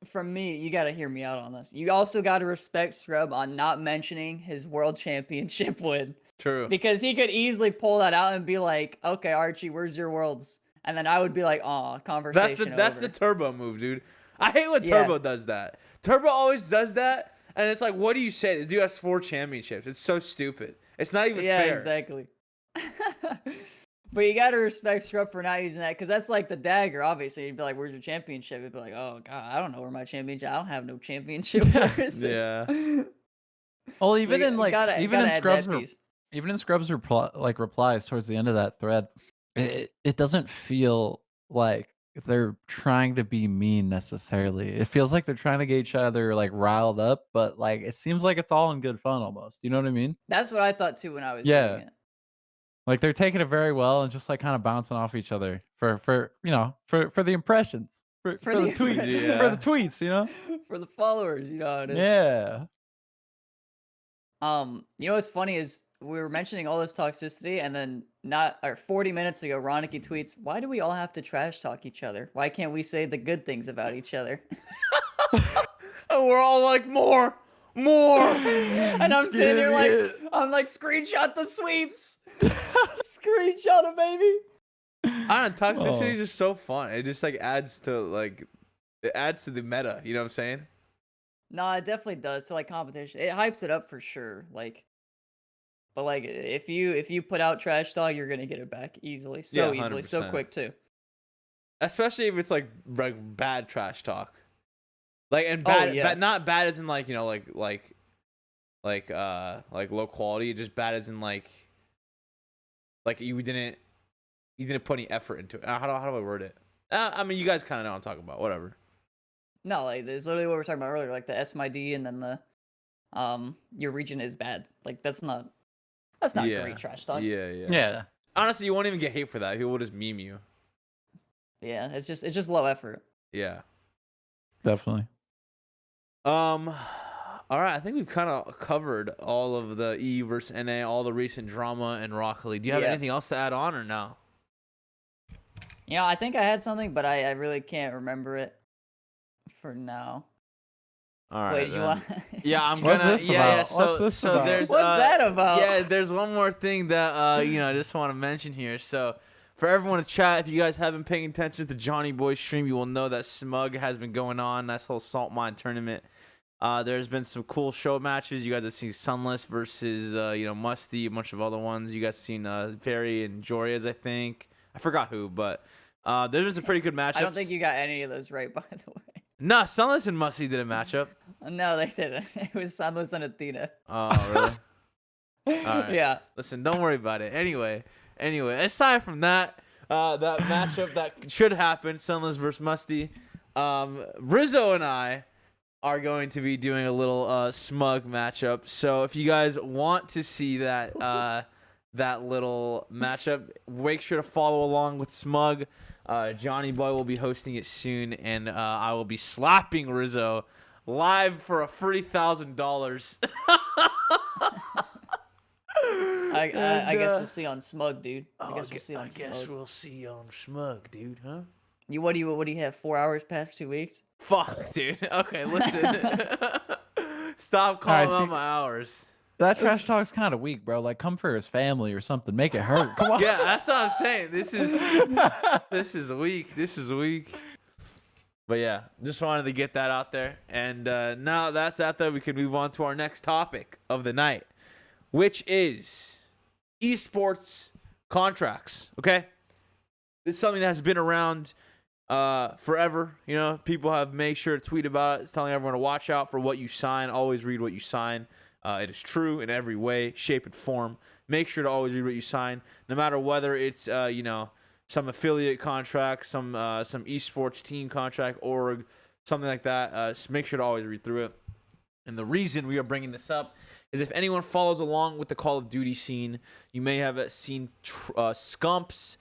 Speaker 2: From me, you got to hear me out on this. You also got to respect Scrub on not mentioning his world championship win.
Speaker 1: True.
Speaker 2: Because he could easily pull that out and be like, okay, Archie, where's your worlds? And then I would be like, aw, conversation
Speaker 1: That's
Speaker 2: over.
Speaker 1: the Turbo move, dude. I hate when
Speaker 2: Yeah.
Speaker 1: Turbo does that. Turbo always does that, and it's like, what do you say? The dude has 4 championships. It's so stupid. It's not even
Speaker 2: Yeah,
Speaker 1: fair.
Speaker 2: exactly. But you gotta respect Scrub for not using that, because that's like the dagger, obviously. You'd be like, where's your championship? You'd be like, oh, God, I don't know where my championship... I don't have no championship. Where is it?
Speaker 1: Yeah.
Speaker 3: Well,
Speaker 2: So
Speaker 3: even in like
Speaker 2: gotta
Speaker 3: even in
Speaker 2: add
Speaker 3: Scrubs
Speaker 2: that piece.
Speaker 3: even in Scrubs replies towards the end of that thread, it doesn't feel like they're trying to be mean necessarily. It feels like they're trying to get each other like riled up, but like it seems like it's all in good fun almost. You know what I mean?
Speaker 2: That's what I thought, too, when I was
Speaker 3: Yeah.
Speaker 2: reading it.
Speaker 3: Like they're taking it very well and just like kind of bouncing off each other for you know for the impressions for
Speaker 2: the
Speaker 3: the tweet
Speaker 1: Yeah.
Speaker 3: for the tweets, you know?
Speaker 2: For the followers, you know how it is.
Speaker 3: Yeah.
Speaker 2: You know what's funny is we were mentioning all this toxicity, and then 40 minutes ago, Ronicky tweets, "Why do we all have to trash talk each other? Why can't we say the good things about each other?"
Speaker 1: And we're all like, more.
Speaker 2: And I'm sitting here like,
Speaker 3: Give
Speaker 2: I'm like, screenshot the sweeps, screenshot it, baby.
Speaker 1: I don't know, toxicity
Speaker 3: Oh.
Speaker 1: is just so fun. It just like adds to the meta. You know what I'm saying?
Speaker 2: No, it definitely does. So like competition, it hypes it up for sure. Like, but like if you put out trash talk, you're gonna get it back easily, so
Speaker 1: Yeah,
Speaker 2: easily, so
Speaker 1: 100%.
Speaker 2: quick too.
Speaker 1: Especially if it's like bad trash talk. Like and
Speaker 2: Oh,
Speaker 1: bad,
Speaker 2: yeah.
Speaker 1: not bad as in like, you know, like low quality. Just bad as in like you didn't put any effort into it. How do I word it? I mean, you guys kind of know what I'm talking about. Whatever.
Speaker 2: No, like it's literally what we were talking about earlier, like the SMID and then the your region is bad. Like that's not
Speaker 1: Yeah.
Speaker 2: great trash talk.
Speaker 1: Yeah, yeah.
Speaker 3: Yeah.
Speaker 1: Honestly, you won't even get hate for that. People will just meme you.
Speaker 2: Yeah, it's just low effort.
Speaker 1: Yeah.
Speaker 3: Definitely.
Speaker 1: All right. I think we've kind of covered all of the EU versus NA, all the recent drama and Rocket League. Do you have
Speaker 2: Yeah.
Speaker 1: anything else to add on or no?
Speaker 2: You know, I think I had something, but I really can't remember it for now.
Speaker 1: All right.
Speaker 2: Wait, do you
Speaker 1: then.
Speaker 2: want?
Speaker 1: Yeah, I'm
Speaker 3: What's
Speaker 1: gonna.
Speaker 3: this
Speaker 1: Yeah, yeah.
Speaker 3: about?
Speaker 1: So,
Speaker 3: What's this
Speaker 1: so
Speaker 3: about?
Speaker 1: there's.
Speaker 2: What's that about?
Speaker 1: Yeah, there's one more thing that I just want to mention here. So, for everyone in chat, if you guys have been paying attention to Johnny Boy's stream, you will know that Smug has been going on. That's whole Salt Mine tournament. There's been some cool show matches. You guys have seen Sunless versus Musty, a bunch of other ones. You guys have seen Fairy and Joria's, I think. I forgot who, but there's been some pretty good matchups.
Speaker 2: I don't think you got any of those right, by the way.
Speaker 1: Nah, Sunless and Musty did a matchup.
Speaker 2: No, they didn't. It was Sunless and Athena.
Speaker 1: Oh, really? right.
Speaker 2: Yeah.
Speaker 1: Listen, don't worry about it. Anyway, aside from that, that matchup that should happen, Sunless versus Musty, Rizzo and I are going to be doing a little smug matchup. So if you guys want to see that that little matchup, make sure to follow along with Smug. Johnny Boy will be hosting it soon, and I will be slapping Rizzo live for a free $1,000.
Speaker 2: I guess we'll see on Smug, dude. I guess we'll see on
Speaker 1: I
Speaker 2: Smug.
Speaker 1: guess we'll see on Smug, dude, huh?
Speaker 2: What do you have? 4 hours past 2 weeks?
Speaker 1: Fuck, dude. Okay, listen. Stop calling out my hours.
Speaker 3: That trash talk's kind of weak, bro. Like, come for his family or something. Make it hurt. Come on.
Speaker 1: Yeah, that's what I'm saying. This is weak. This is weak. But yeah, just wanted to get that out there. And now that's out there, we can move on to our next topic of the night, which is esports contracts. Okay, this is something that has been around forever. You know, people have made sure to tweet about it. It's telling everyone to watch out for what you sign. Always read what you sign. It is true in every way, shape, and form. Make sure to always read what you sign, no matter whether it's some affiliate contract, some esports team contract, org, something like that. Make sure to always read through it. And the reason we are bringing this up is if anyone follows along with the Call of Duty scene, you may have seen Scump's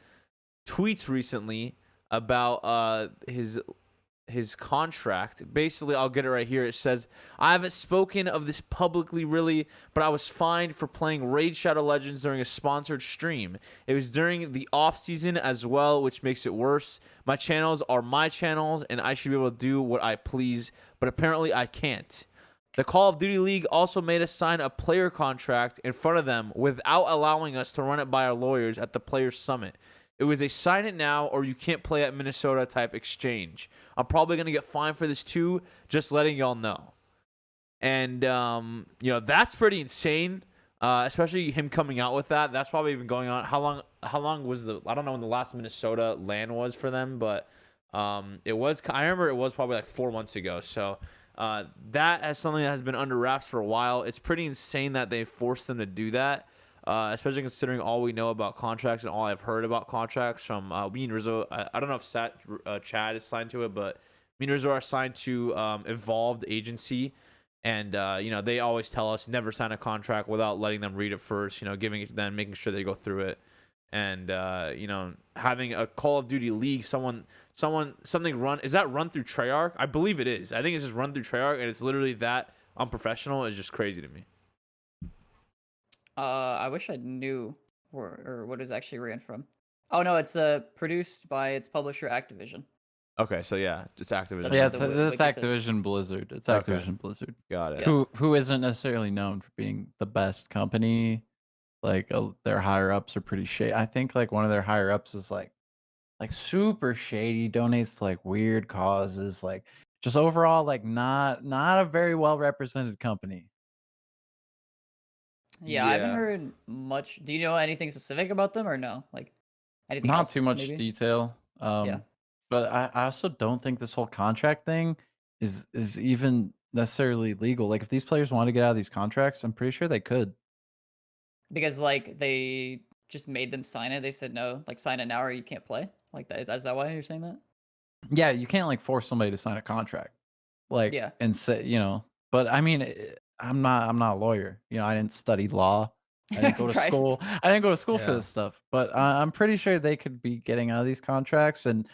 Speaker 1: tweets recently about his contract. Basically, I'll get it right here. It says, I haven't spoken of this publicly really, but I was fined for playing Raid Shadow Legends during a sponsored stream. It was during the off season as well, which makes it worse. My channels are my channels, and I should be able to do what I please, but apparently I can't. The Call of Duty League also made us sign a player contract in front of them without allowing us to run it by our lawyers at the Players Summit. It was a sign it now or you can't play at Minnesota type exchange. I'm probably going to get fined for this too, just letting y'all know. And, that's pretty insane, especially him coming out with that. That's probably been going on. How long was I don't know when the last Minnesota LAN was for them, but I remember it was probably like 4 months ago. So that is something that has been under wraps for a while. It's pretty insane that they forced them to do that. Especially considering all we know about contracts and all I've heard about contracts from me and Rizzo. I don't know if Chad is signed to it, but me and Rizzo are signed to Evolved Agency. And, they always tell us never sign a contract without letting them read it first, giving it to them, making sure they go through it. And, having a Call of Duty League, something is that run through Treyarch? I believe it is. I think it's just run through Treyarch, and it's literally that unprofessional. Is just crazy to me.
Speaker 2: I wish I knew or what is actually ran from. Oh no, it's produced by its publisher Activision.
Speaker 1: Okay, so yeah, it's Activision.
Speaker 3: Yeah, it's Activision Blizzard. It's Activision Blizzard.
Speaker 1: Got it.
Speaker 3: Yeah. Who isn't necessarily known for being the best company. Like their higher ups are pretty shady. I think like one of their higher ups is like super shady, donates to like weird causes, like just overall like not a very well represented company.
Speaker 2: Yeah, I haven't heard much. Do you know anything specific about them or no? Like anything
Speaker 3: Not
Speaker 2: else,
Speaker 3: too much
Speaker 2: maybe?
Speaker 3: detail. Yeah. But I also don't think this whole contract thing is even necessarily legal. Like if these players want to get out of these contracts, I'm pretty sure they could.
Speaker 2: Because like they just made them sign it. They said no, like sign it now or you can't play. Like that. Is that why you're saying that?
Speaker 3: Yeah, you can't like force somebody to sign a contract. Like and say, but I mean I'm not a lawyer. I didn't study law. I didn't go to school. I didn't go to school for this stuff. But I'm pretty sure they could be getting out of these contracts. And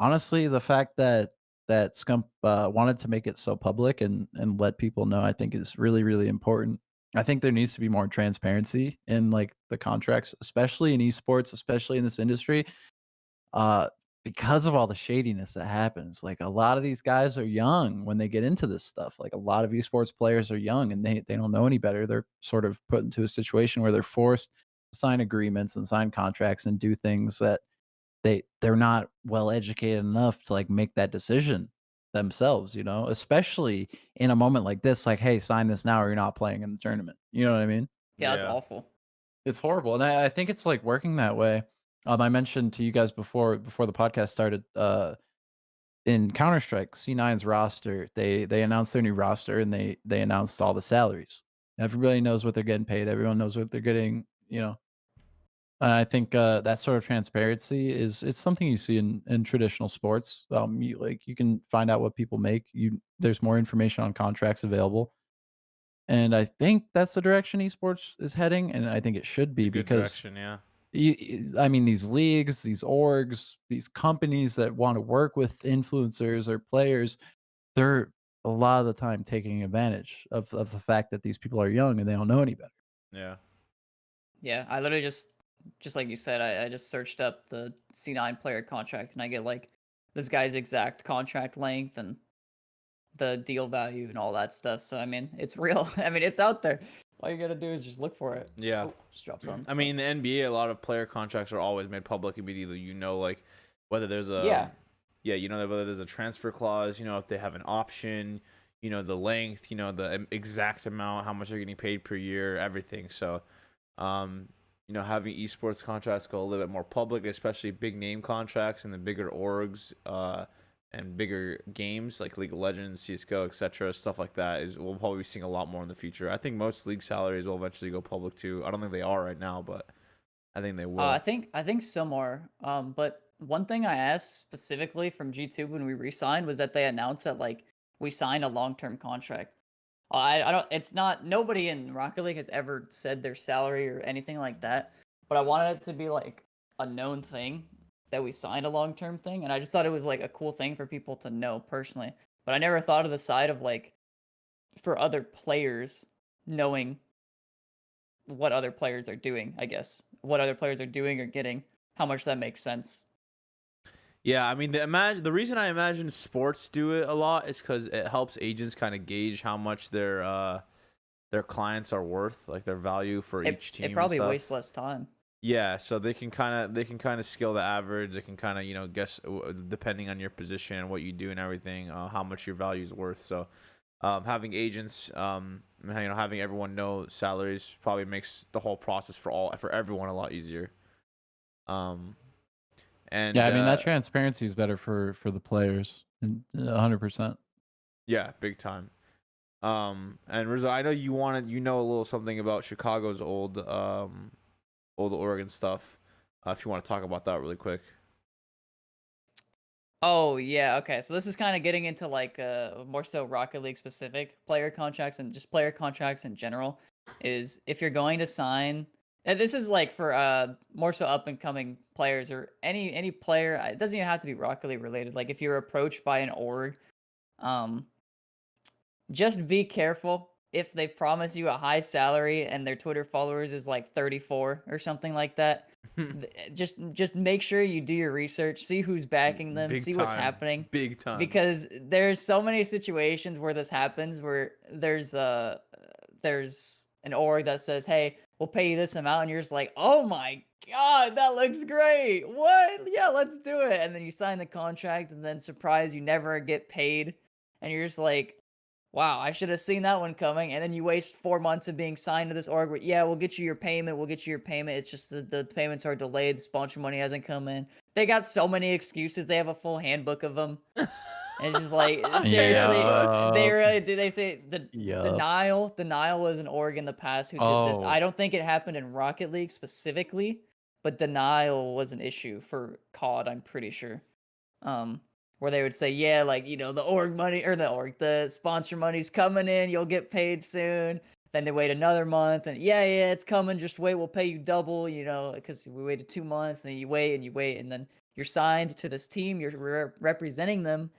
Speaker 3: honestly, the fact that Scump wanted to make it so public and let people know, I think is really, really important. I think there needs to be more transparency in like the contracts, especially in esports, especially in this industry. Because of all the shadiness that happens. Like a lot of these guys are young when they get into this stuff. Like a lot of esports players are young and they don't know any better. They're sort of put into a situation where they're forced to sign agreements and sign contracts and do things that they're not well educated enough to like make that decision themselves, especially in a moment like this, like, hey, sign this now or you're not playing in the tournament. You know what I mean?
Speaker 2: Yeah, that's awful.
Speaker 3: It's horrible. And I think it's like working that way. I mentioned to you guys before the podcast started, in Counter-Strike, C9's roster, they announced their new roster and they announced all the salaries. Everybody knows what they're getting paid. Everyone knows what they're getting. And I think that sort of transparency it's something you see in traditional sports. You can find out what people make. There's more information on contracts available, and I think that's the direction esports is heading, and I think it should be
Speaker 1: Good
Speaker 3: because
Speaker 1: direction, yeah.
Speaker 3: I mean, these leagues, these orgs, these companies that want to work with influencers or players, they're a lot of the time taking advantage of the fact that these people are young and they don't know any better.
Speaker 1: Yeah.
Speaker 2: Yeah, I literally just like you said, I just searched up the C9 player contract and I get like this guy's exact contract length and the deal value and all that stuff. So I mean, it's real. I mean, it's out there. All you gotta do is just look for it.
Speaker 1: Yeah.
Speaker 2: Oh, just drop some.
Speaker 1: I mean, in the NBA, a lot of player contracts are always made public immediately. Like whether there's a whether there's a transfer clause, if they have an option, the length, the exact amount, how much they're getting paid per year, everything. So, having esports contracts go a little bit more public, especially big name contracts and the bigger orgs, and bigger games like League of Legends, CS:GO, etc., stuff like that we'll probably be seeing a lot more in the future. I think most league salaries will eventually go public too. I don't think they are right now, but I think they will.
Speaker 2: I think some are. But one thing I asked specifically from G2 when we re-signed was that they announced that like we signed a long-term contract. I don't. It's not. Nobody in Rocket League has ever said their salary or anything like that. But I wanted it to be like a known thing that we signed a long-term thing, and I just thought it was like a cool thing for people to know personally. But I never thought of the side of like for other players knowing what other players are doing. I guess what other players are doing or getting, how much that makes sense.
Speaker 1: Yeah, I mean, the reason I imagine sports do it a lot is because it helps agents kind of gauge how much their clients are worth, like their value for each team.
Speaker 2: It probably wastes less time.
Speaker 1: Yeah, so they can kind of scale the average. They can kind of guess depending on your position and what you do and everything, how much your value is worth. So having agents, having everyone know salaries probably makes the whole process for everyone a lot easier. And
Speaker 3: yeah, I mean that transparency is better for the players, 100%.
Speaker 1: Yeah, big time. And Rizzo, I know you know a little something about Chicago's old Oregon stuff. If you want to talk about that really quick.
Speaker 2: Oh yeah, okay. So this is kind of getting into like more so Rocket League specific player contracts and just player contracts in general. Is if you're going to sign, and this is like for more so up and coming players or any player. It doesn't even have to be Rocket League related. Like if you're approached by an org, just be careful if they promise you a high salary and their Twitter followers is like 34 or something like that. just make sure you do your research, see who's backing them, see what's happening.
Speaker 1: Big time.
Speaker 2: Because there's so many situations where this happens where there's an org that says, "Hey, we'll pay you this amount," and you're just like, "Oh my god, that looks great. What? Yeah, let's do it." And then you sign the contract and then surprise, you never get paid. And you're just like, wow, I should have seen that one coming. And then you waste 4 months of being signed to this org where, yeah, we'll get you your payment. It's just the payments are delayed. The sponsor money hasn't come in. They got so many excuses. They have a full handbook of them. And it's just like, seriously, they really did. They say Denial was an org in the past who did this. I don't think it happened in Rocket League specifically, but Denial was an issue for COD, I'm pretty sure. Where they would say, yeah, like, the org money or the sponsor money's coming in, you'll get paid soon. Then they wait another month and yeah, it's coming. Just wait. We'll pay you double, because we waited 2 months and then you wait. And then you're signed to this team. You're representing them,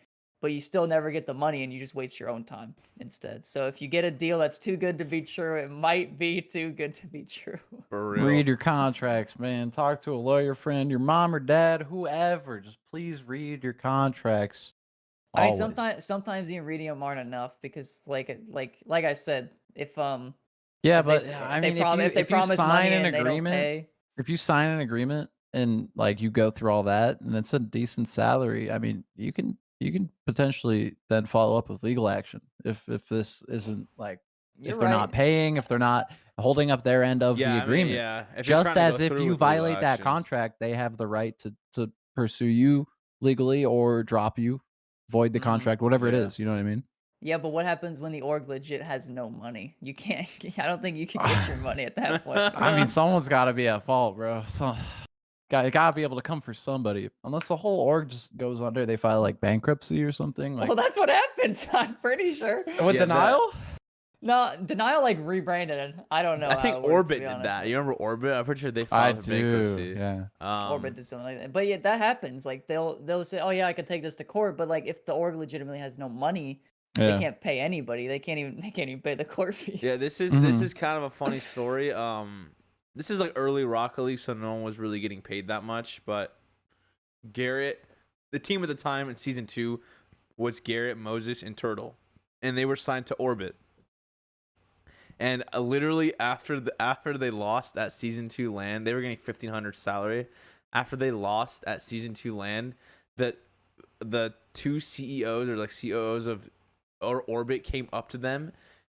Speaker 2: but you still never get the money and you just waste your own time instead. So if you get a deal that's too good to be true, it might be too good to be true.
Speaker 1: For real.
Speaker 3: Read your contracts, man. Talk to a lawyer friend, your mom or dad, whoever. Just please read your contracts.
Speaker 2: Always. I mean, sometimes even reading them aren't enough because, like I said, if
Speaker 3: if you sign an agreement and like you go through all that and it's a decent salary, I mean, you can potentially then follow up with legal action if this isn't like if they're not paying, if they're not holding up their end of the agreement. Just as if you violate that contract, they have the right to pursue you legally or drop you, void the contract, whatever it is. You know what I mean?
Speaker 2: Yeah, but what happens when the org legit has no money? You can't. I don't think you can get your money at that point.
Speaker 3: I mean, someone's got to be at fault, bro. So, gotta be able to come for somebody. Unless the whole org just goes under, they file like bankruptcy or something. Like,
Speaker 2: Well, that's what happens. I'm pretty sure.
Speaker 3: with
Speaker 1: Yeah,
Speaker 3: denial.
Speaker 2: No, Denial like rebranded it. I don't know.
Speaker 1: I
Speaker 2: how
Speaker 1: think
Speaker 2: it worked, to
Speaker 1: Orbit
Speaker 2: be
Speaker 1: did
Speaker 2: honest,
Speaker 1: that.
Speaker 2: but
Speaker 1: You remember Orbit? I'm pretty sure they
Speaker 3: I
Speaker 1: filed for
Speaker 3: do.
Speaker 1: bankruptcy.
Speaker 3: Yeah.
Speaker 2: Orbit did something like that. But yeah, that happens. Like they'll say, "Oh yeah, I could take this to court," but like if the org legitimately has no money, they
Speaker 3: Yeah.
Speaker 2: can't pay anybody. They can't even pay the court fees.
Speaker 1: Yeah, this is kind of a funny story. This is like early Rocket League, so no one was really getting paid that much. But Garrett, the team at the time in season 2 was Garrett, Moses, and Turtle, and they were signed to Orbit. And literally after they lost at season 2 LAN, they were getting 1,500 salary. After they lost at season 2 LAN, the two CEOs or like COOs of Orbit came up to them,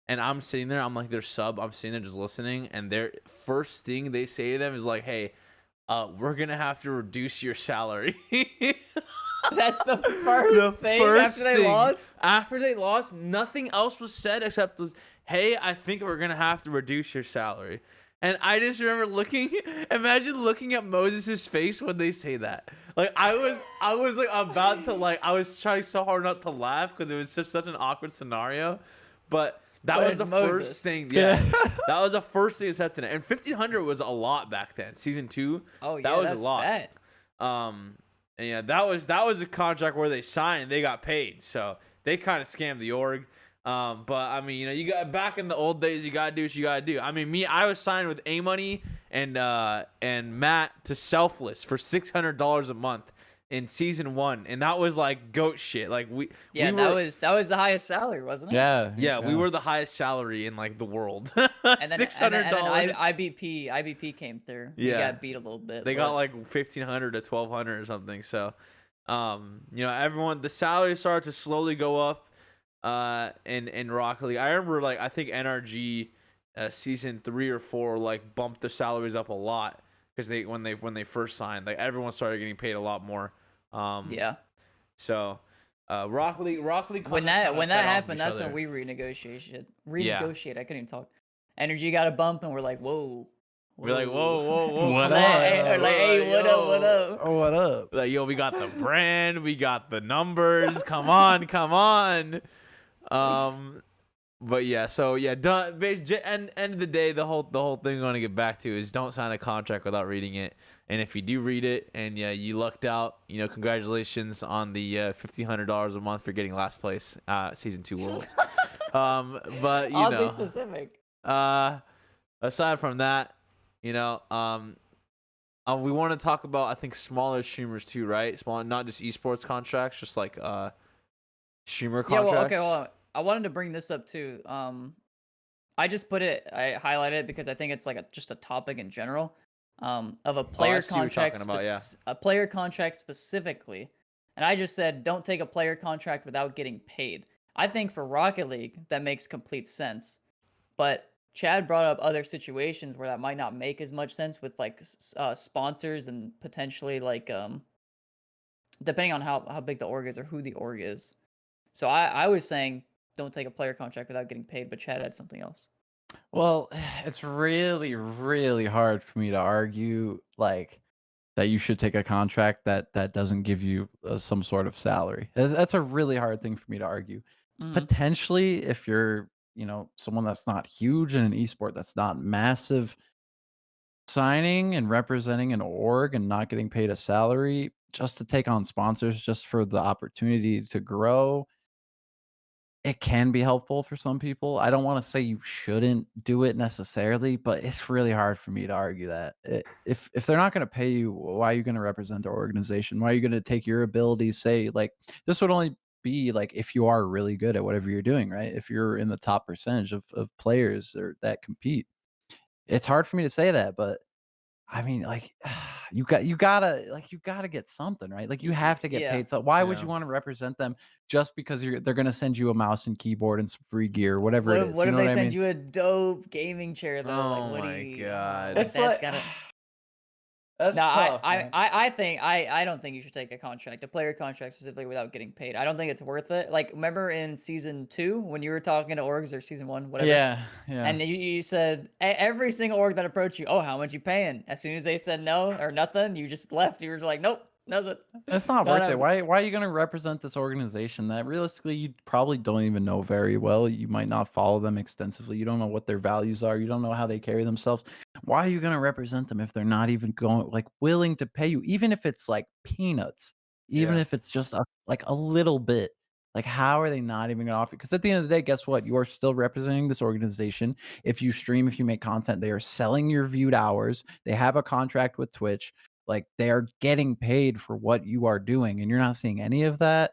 Speaker 1: and I'm sitting there. I'm like their sub. I'm sitting there just listening, and their first thing they say to them is like, "Hey, we're gonna have to reduce your salary."
Speaker 2: That's the first thing after they lost.
Speaker 1: After they lost, nothing else was said except was, "Hey, I think we're gonna have to reduce your salary." And I just remember imagine looking at Moses' face when they say that. Like I was like about to I was trying so hard not to laugh because it was just such an awkward scenario. But that was the first thing. Yeah, that was the first thing that said to it. And 1,500 was a lot back then. Season 2.
Speaker 2: Oh yeah,
Speaker 1: that was
Speaker 2: that's
Speaker 1: a lot.
Speaker 2: fat.
Speaker 1: And yeah, that was a contract where they signed and they got paid. So they kind of scammed the org. But I mean, you got back in the old days, you gotta do what you gotta do. I mean, I was signed with A Money and Matt to Selfless for $600 a month in season 1, and that was like goat shit. Like
Speaker 2: that was the highest salary, wasn't it?
Speaker 1: Yeah, we were the highest salary in like the world.
Speaker 2: And then
Speaker 1: $600.
Speaker 2: IBP came through. Yeah, he got beat a little bit.
Speaker 1: They got like 1,500 to 1,200 or something. So, the salaries started to slowly go up. In Rocket League, I remember I think NRG, season 3 or 4 bumped their salaries up a lot because when they first signed, everyone started getting paid a lot more.
Speaker 2: Yeah.
Speaker 1: So, Rocket League.
Speaker 2: When that happened, that's when we renegotiated. I couldn't even talk. Energy got a bump, and we're like, whoa.
Speaker 1: We're like, whoa.
Speaker 3: What up?
Speaker 2: Hey, what up?
Speaker 3: Oh, what up?
Speaker 1: Like, yo, we got the brand, we got the numbers. Come on. But yeah, so yeah, end of the day, the whole thing I'm gonna get back to is don't sign a contract without reading it. And if you do read it and you lucked out, congratulations on the $1,500 a month for getting last place season 2 Worlds. But
Speaker 2: oddly specific.
Speaker 1: Aside from that, we want to talk about I think smaller streamers too, right? Small, not just esports contracts, just like streamer contracts.
Speaker 2: Yeah, well, okay, well, I wanted to bring this up too. I just I highlighted it because I think it's just a topic in general. Of a player contract, a player contract specifically, and I just said don't take a player contract without getting paid. I think for Rocket League that makes complete sense, but Chad brought up other situations where that might not make as much sense with sponsors and potentially depending on how big the org is or who the org is. So I was saying don't take a player contract without getting paid, but Chad had something else.
Speaker 3: Well, it's really, really hard for me to argue that you should take a contract that doesn't give you some sort of salary. That's a really hard thing for me to argue.
Speaker 2: Mhm.
Speaker 3: Potentially, if you're someone that's not huge in an esport, that's not massive, signing and representing an org and not getting paid a salary just to take on sponsors just for the opportunity to grow, it can be helpful for some people. I don't want to say you shouldn't do it necessarily, but it's really hard for me to argue that. If they're not going to pay you, why are you going to represent their organization? Why are you going to take your abilities? Say this would only be if you are really good at whatever you're doing, right? If you're in the top percentage of players that compete. It's hard for me to say that, but I mean, you gotta get something, right? You have to get paid. So why would you want to represent them just because they're gonna send you a mouse and keyboard and some free gear, whatever it is?
Speaker 2: What if they
Speaker 3: I
Speaker 2: send
Speaker 3: mean?
Speaker 2: you a dope gaming chair though?
Speaker 1: Oh
Speaker 2: what
Speaker 1: my
Speaker 2: do you,
Speaker 1: God.
Speaker 2: that's gotta.
Speaker 3: That's
Speaker 2: No,
Speaker 3: tough, man.
Speaker 2: I don't think you should take a contract, a player contract specifically, without getting paid. I don't think it's worth it. Like, remember in season 2 when you were talking to orgs, or season 1, whatever,
Speaker 3: Yeah, yeah.
Speaker 2: and you said every single org that approached you, oh, how much you paying? As soon as they said no or nothing, you just left. You were like, nope, nothing.
Speaker 3: It's not
Speaker 2: No,
Speaker 3: worth it.
Speaker 2: no.
Speaker 3: Why are you gonna represent this organization that realistically you probably don't even know very well? You might not follow them extensively. You don't know what their values are. You don't know how they carry themselves. Why are you gonna represent them if they're not even going like willing to pay you, even if it's like peanuts, even
Speaker 1: Yeah.
Speaker 3: if it's just a little bit? Like, how are they not even gonna offer? Because at the end of the day, guess what? You are still representing this organization. If you stream, if you make content, they are selling your viewed hours. They have a contract with Twitch. Like, they are getting paid for what you are doing, and you're not seeing any of that.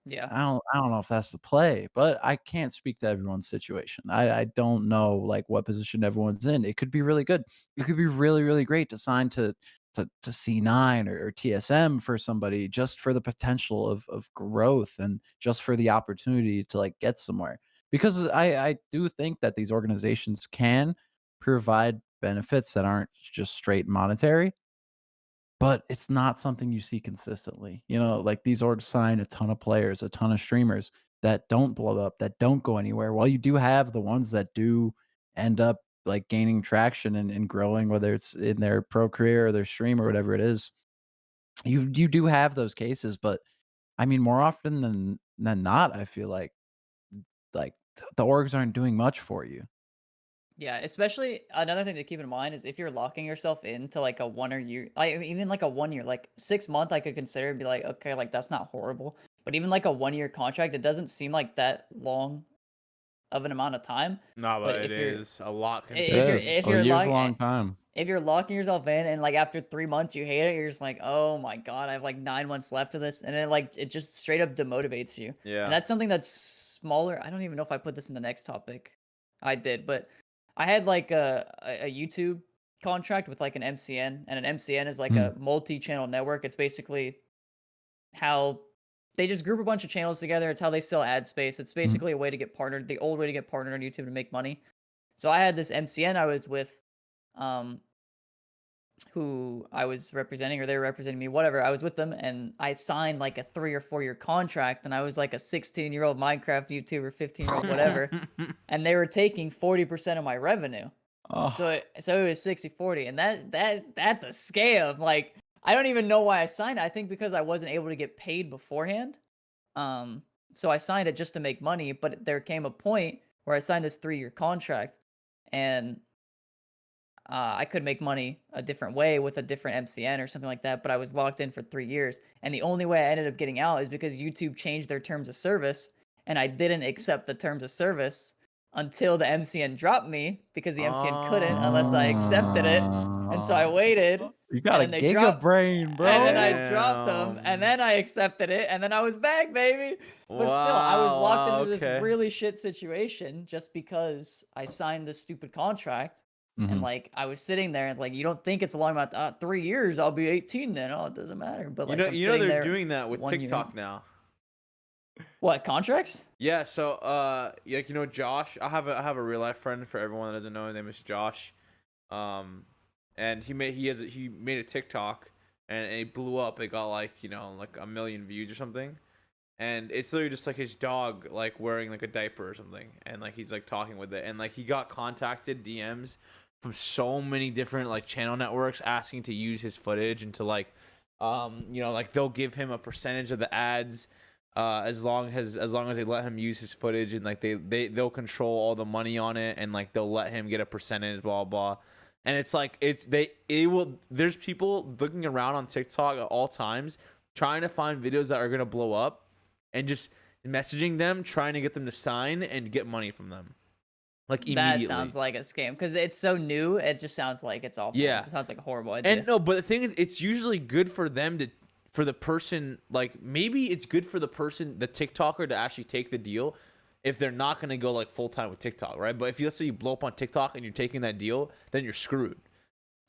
Speaker 2: Yeah.
Speaker 3: I don't know if that's the play, but I can't speak to everyone's situation. I don't know, like, what position everyone's in. It could be really good. It could be really, really great to sign to C9 or TSM for somebody just for the potential of growth and just for the opportunity to, like, get somewhere. Because I do think that these organizations can provide benefits that aren't just straight monetary, but it's not something you see consistently. You know, like these orgs sign a ton of players, a ton of streamers that don't blow up, that don't go anywhere. While you do have the ones that do end up like gaining traction and growing, whether it's in their pro career or their stream or whatever it is, you do have those cases. But I mean, more often than not, I feel like the orgs aren't doing much for you.
Speaker 2: Yeah, especially another thing to keep in mind is if you're locking yourself into like a 1 year, I mean, even like a 1 year, like 6 month, I could consider and be like, okay, like that's not horrible. But even like a 1 year contract, it doesn't seem like that long of an amount of time.
Speaker 1: No, but
Speaker 2: But
Speaker 1: it is a lot
Speaker 3: It
Speaker 2: if you're
Speaker 1: considering.
Speaker 3: is.
Speaker 2: if
Speaker 3: A
Speaker 2: you're
Speaker 3: year's a
Speaker 2: lock
Speaker 3: long time.
Speaker 2: if you're locking yourself in and like after 3 months you hate it, you're just like, oh my god, I have like 9 months left of this, and then like it just straight up demotivates you. And
Speaker 1: Yeah.
Speaker 2: that's something that's smaller. I don't even know if I put this in the next topic. I did, but I had like a YouTube contract with like an MCN, and an MCN is like
Speaker 3: Mm,
Speaker 2: a multi-channel network. It's basically how they just group a bunch of channels together. It's how they sell ad space. It's
Speaker 3: mm,
Speaker 2: basically a way to get partnered, the old way to get partnered on YouTube to make money. So I had this MCN I was with, um, who I was representing, or they were representing me, whatever. I was with them, and I signed like a 3 or 4 year contract, and I was like a 16-year-old Minecraft YouTuber, 15-year-old, whatever, and they were taking 40% of my revenue. So
Speaker 3: oh,
Speaker 2: it was 60-40, and that's a scam. Like, I don't even know why I signed it. I think because I wasn't able to get paid beforehand. Um, so I signed it just to make money, but there came a point where I signed this 3 year contract, and I could make money a different way with a different MCN or something like that, but I was locked in for 3 years. And the only way I ended up getting out is because YouTube changed their terms of service, and I didn't accept the terms of service until the MCN dropped me, because the MCN couldn't unless I accepted it. And so I waited,
Speaker 3: you got
Speaker 2: and
Speaker 3: a
Speaker 2: then they
Speaker 3: giga
Speaker 2: dropped,
Speaker 3: brain,
Speaker 2: and then I
Speaker 3: bro.
Speaker 2: dropped them, and
Speaker 1: Damn.
Speaker 2: then I accepted it, and then I was back, baby. But still, I was
Speaker 1: Wow.
Speaker 2: locked
Speaker 1: Wow.
Speaker 2: into this
Speaker 1: Okay.
Speaker 2: really shit situation just because I signed this stupid contract. And
Speaker 3: Mhm.
Speaker 2: like I was sitting there, and like, you don't think it's a long amount? 3 years, I'll be 18 then. Oh, it doesn't matter. But like I'm
Speaker 1: You know
Speaker 2: sitting
Speaker 1: they're
Speaker 2: there
Speaker 1: doing that with
Speaker 2: 1 year in.
Speaker 1: TikTok now.
Speaker 2: What contracts?
Speaker 1: Yeah, so like Josh, I have a real life friend for everyone that doesn't know. His name is Josh. And he made a TikTok, and it blew up. It got like, like a million views or something. And it's literally just like his dog like wearing like a diaper or something, and like he's like talking with it, and like he got contacted DMs from so many different like channel networks asking to use his footage, and to like like they'll give him a percentage of the ads, as long as they let him use his footage, and like they'll control all the money on it, and like they'll let him get a percentage, blah blah. And it's like there's people looking around on TikTok at all times trying to find videos that are gonna blow up, and just messaging them, trying to get them to sign and get money from them, like
Speaker 2: That
Speaker 1: immediately.
Speaker 2: sounds like a scam because it's so new. It just sounds like it's awful.
Speaker 1: Yeah.
Speaker 2: It sounds like a horrible
Speaker 1: And
Speaker 2: idea.
Speaker 1: no, but the thing is, it's usually good for them for the person, like maybe it's good for the person, the TikToker, to actually take the deal if they're not gonna go like full time with TikTok, right? But if let's say you blow up on TikTok and you're taking that deal, then you're screwed.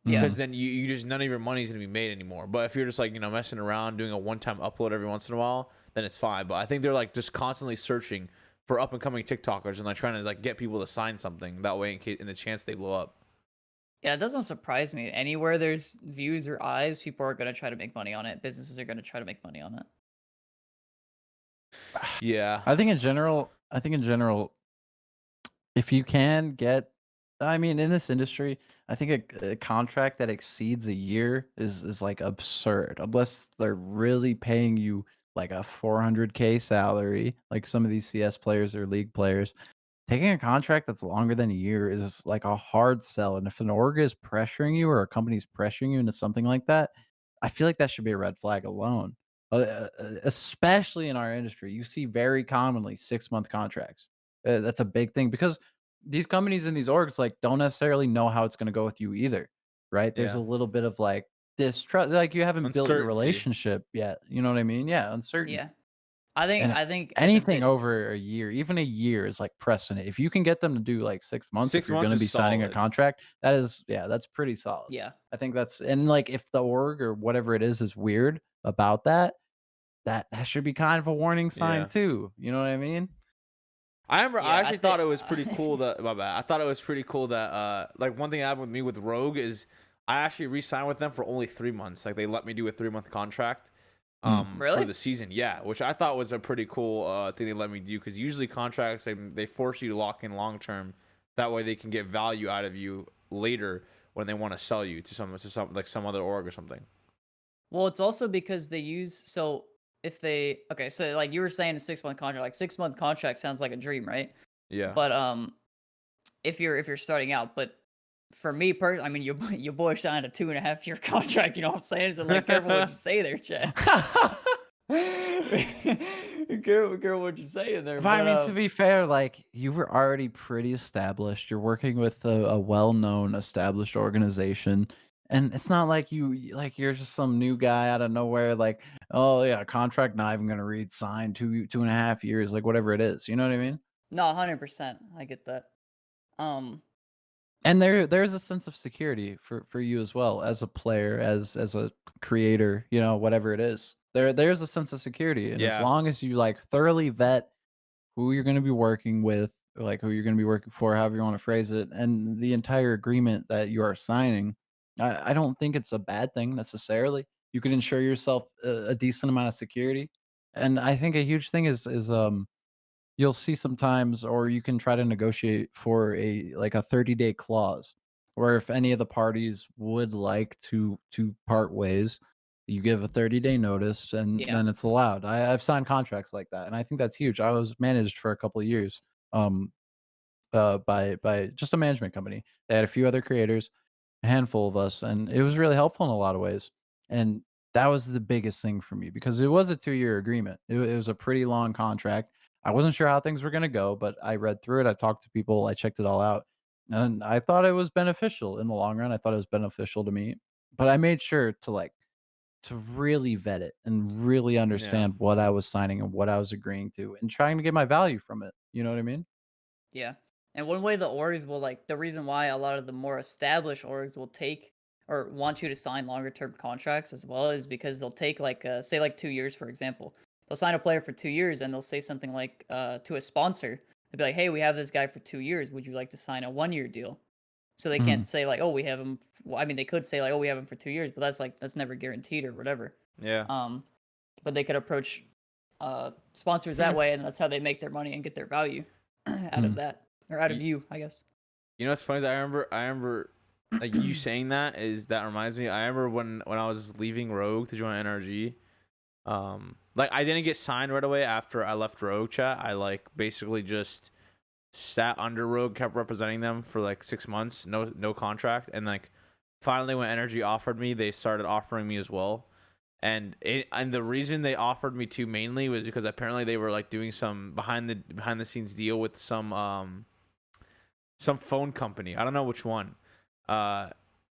Speaker 2: Yeah.
Speaker 1: Because then you just, none of your money is gonna be made anymore. But if you're just like messing around, doing a one time upload every once in a while, then it's fine. But I think they're like just constantly searching for up and coming TikTokers, and like trying to like get people to sign something that way in the chance they blow up.
Speaker 2: Yeah, it doesn't surprise me. Anywhere there's views or eyes, people are gonna try to make money on it. Businesses are gonna try to make money on it.
Speaker 1: Yeah.
Speaker 3: I think in general, if you can get, I mean, in this industry, I think a contract that exceeds a year is like absurd, unless they're really paying you like a 400K salary, like some of these CS players or league players. Taking a contract that's longer than a year is like a hard sell. And if an org is pressuring you or a company's pressuring you into something like that, I feel like that should be a red flag alone. Especially in our industry, you see very commonly 6-month contracts. That's a big thing because these companies and these orgs like don't necessarily know how it's going to go with you either, right? There's
Speaker 1: Yeah.
Speaker 3: a little bit of like distrust, like you haven't built your
Speaker 1: Uncertainty.
Speaker 3: relationship yet. You know what I mean? Yeah, uncertainty.
Speaker 2: Yeah. I think
Speaker 3: And
Speaker 2: I think it's a
Speaker 3: anything
Speaker 2: bit.
Speaker 3: over a year, even a year is like precedent. If you can get them to do like 6 months, if
Speaker 1: 6
Speaker 3: you're
Speaker 1: months
Speaker 3: gonna
Speaker 1: is
Speaker 3: be signing a
Speaker 1: solid.
Speaker 3: contract, that is yeah, that's pretty solid.
Speaker 2: Yeah.
Speaker 3: I think that's and like if the org or whatever it is weird about that, that should be kind of a warning sign
Speaker 1: Yeah.
Speaker 3: too. You know what I mean?
Speaker 1: I remember I
Speaker 2: Yeah, I
Speaker 1: actually
Speaker 2: think.
Speaker 1: thought it was pretty cool that my bad. I thought it was pretty cool that like one thing that happened with me with Rogue is I actually re-signed with them for only 3 months. Like they let me do a 3-month contract for
Speaker 2: Really?
Speaker 1: the season. Yeah, which I thought was a pretty cool thing they let me do because usually contracts they force you to lock in long term. That way they can get value out of you later when they want to sell you to some like some other org or something.
Speaker 2: Well, it's also because they use so if they okay, so like you were saying a 6-month contract, like 6-month contract sounds like a dream, right?
Speaker 1: Yeah.
Speaker 2: But if you're starting out, but for me personally, I mean your boy signed a 2.5 year contract, you know what I'm saying? So like careful what you say there, Chad. Careful what you say in there.
Speaker 3: But I
Speaker 2: But
Speaker 3: mean, to be fair, like you were already pretty established. You're working with a well-known, established organization, and it's not like like you're just some new guy out of nowhere. Like, oh yeah, contract not even gonna read signed 2.5 years, like whatever it is. You know what I mean?
Speaker 2: no, 100%. I get that. Um
Speaker 3: And there's a sense of security for you as well as a player, as a creator, you know, whatever it is. There's a sense of security, and as
Speaker 1: Yeah.
Speaker 3: long as you like thoroughly vet who you're going to be working with, or like who you're going to be working for, however you want to phrase it, and the entire agreement that you are signing, I don't think it's a bad thing necessarily. You can ensure yourself a decent amount of security, and I think a huge thing is you'll see sometimes, or you can try to negotiate for a like a 30-day clause, where if any of the parties would like to part ways, you give a 30-day notice, and
Speaker 2: yeah.
Speaker 3: then it's allowed. I've signed contracts like that, and I think that's huge. I was managed for a couple of years, um, by just a management company. They had a few other creators, a handful of us, and it was really helpful in a lot of ways. And that was the biggest thing for me because it was a 2-year agreement. It was a pretty long contract. I wasn't sure how things were going to go, but I read through it. I talked to people. I checked it all out, and I thought it was beneficial in the long run. I thought it was beneficial to me, but I made sure to really vet it and really
Speaker 1: Yeah.
Speaker 3: understand what I was signing and what I was agreeing to, and trying to get my value from it. You know what I mean?
Speaker 2: Yeah. And one way the orgs will like the reason why a lot of the more established orgs will take or want you to sign longer term contracts as well is because they'll take like say like 2 years for example. They'll sign a player for 2 years and they'll say something like to a sponsor. They'll be like, "Hey, we have this guy for 2 years. Would you like to sign a 1 year deal?" So they
Speaker 3: Mhm.
Speaker 2: can't say like, "Oh, we have him." Well, I mean, they could say like, "Oh, we have him for 2 years," but that's never guaranteed or whatever.
Speaker 1: Yeah.
Speaker 2: Um, but they could approach sponsors that way, and that's how they make their money and get their value out of
Speaker 3: Mhm.
Speaker 2: that or out of
Speaker 1: Y-
Speaker 2: you, I guess.
Speaker 1: You know what's funny is I remember like you saying that reminds me. I remember when I was leaving Rogue to join NRG. Like I didn't get signed right away after I left Rogue chat. I like basically just sat under Rogue, kept representing them for like 6 months, no contract, and like finally when Energy offered me, they started offering me as well. And the reason they offered me to mainly was because apparently they were like doing some behind the scenes deal with some phone company. I don't know which one.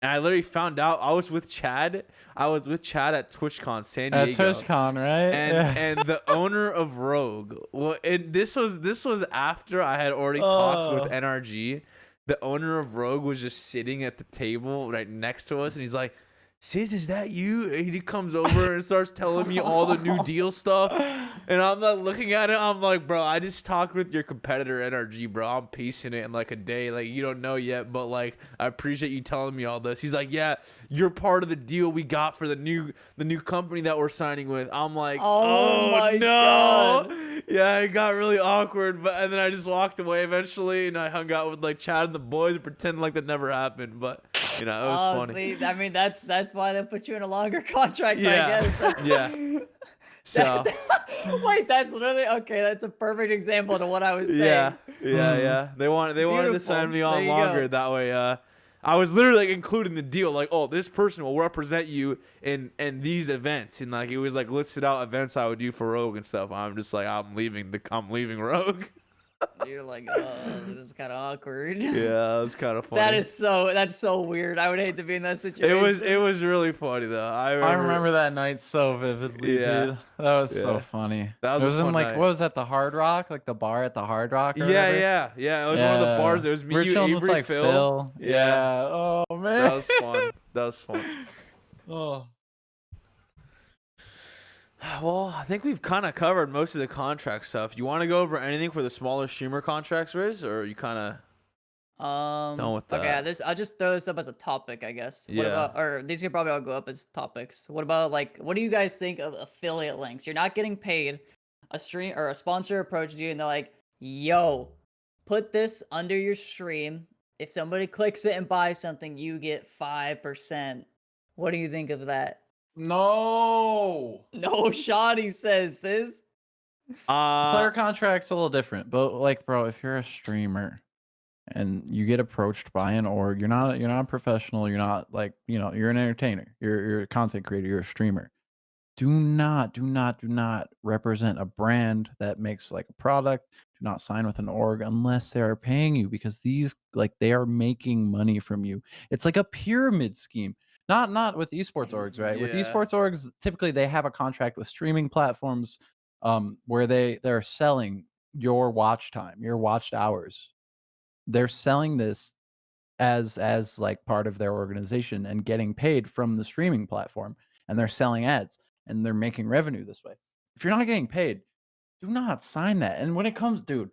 Speaker 1: And I literally found out I was with Chad. I was with Chad at TwitchCon San
Speaker 3: At
Speaker 1: Diego.
Speaker 3: TwitchCon, right?
Speaker 1: And
Speaker 3: Yeah.
Speaker 1: and the owner of Rogue. Well, and this was after I had already talked with
Speaker 3: Oh.
Speaker 1: NRG. The owner of Rogue was just sitting at the table right next to us, and he's like, Sizz, is that you? And he comes over and starts telling me all the new deal stuff. And I'm like looking at it. I'm like, bro, I just talked with your competitor NRG, bro. I'm piecing it in like a day. Like, you don't know yet, but like, I appreciate you telling me all this. He's like, yeah, you're part of the deal we got for the new company that we're signing with. I'm like,
Speaker 2: Oh my
Speaker 1: no.
Speaker 2: God.
Speaker 1: Yeah, it got really awkward. And then I just walked away eventually, and I hung out with like Chad and the boys and pretended like that never happened. But you know, it was funny.
Speaker 2: See, I mean, that's why they put you in a longer contract,
Speaker 1: Yeah.
Speaker 2: I guess.
Speaker 1: Yeah. So
Speaker 2: Wait, that's literally okay. That's a perfect example to what I was saying.
Speaker 1: yeah. They wanted to sign me
Speaker 2: There
Speaker 1: on
Speaker 2: you
Speaker 1: longer.
Speaker 2: go.
Speaker 1: That way, I was literally like including the deal, like, oh, this person will represent you in these events, and like it was like listed out events I would do for Rogue and stuff. I'm just like, I'm leaving Rogue.
Speaker 2: You're like, oh, this is kind of awkward.
Speaker 1: Yeah, it was kind of funny.
Speaker 2: That's so weird. I would hate to be in that situation.
Speaker 1: It was really funny though. I
Speaker 3: remember that night so vividly,
Speaker 1: Yeah.
Speaker 3: dude. That was so funny.
Speaker 1: That was
Speaker 3: it was
Speaker 1: a
Speaker 3: in
Speaker 1: fun
Speaker 3: like
Speaker 1: night.
Speaker 3: what was that, the Hard Rock, like the bar at the Hard Rock? Or
Speaker 1: Yeah.
Speaker 3: whatever?
Speaker 1: It was one of the bars. It was me,
Speaker 3: We're
Speaker 1: you,
Speaker 3: chilling
Speaker 1: Avery,
Speaker 3: with like Phil.
Speaker 1: Yeah.
Speaker 3: Oh man.
Speaker 1: That was fun. That was fun.
Speaker 3: Oh.
Speaker 1: Well, I think we've kind of covered most of the contract stuff. You want to go over anything for the smaller streamer contracts, Riz, or are you kind of done with that?
Speaker 2: Okay, I'll just throw this up as a topic, I guess. What
Speaker 1: Yeah.
Speaker 2: about, or these could probably all go up as topics. What about like, what do you guys think of affiliate links? You're not getting paid. A stream or a sponsor approaches you and they're like, "Yo, put this under your stream. If somebody clicks it and buys something, you get 5%." What do you think of that?
Speaker 3: No.
Speaker 2: No, Shoddy says, Sizz.
Speaker 3: Player contract's a little different, but like, bro, if you're a streamer and you get approached by an org, you're not a professional, you're not like, you're an entertainer, you're a content creator, you're a streamer. Do not represent a brand that makes like a product. Do not sign with an org unless they are paying you, because these, like, they are making money from you. It's like a pyramid scheme. Not with esports orgs, right? With
Speaker 1: Yeah.
Speaker 3: esports orgs, typically they have a contract with streaming platforms where they're selling your watch time, your watched hours. They're selling this as like part of their organization and getting paid from the streaming platform, and they're selling ads and they're making revenue this way. If you're not getting paid, do not sign that. And when it comes to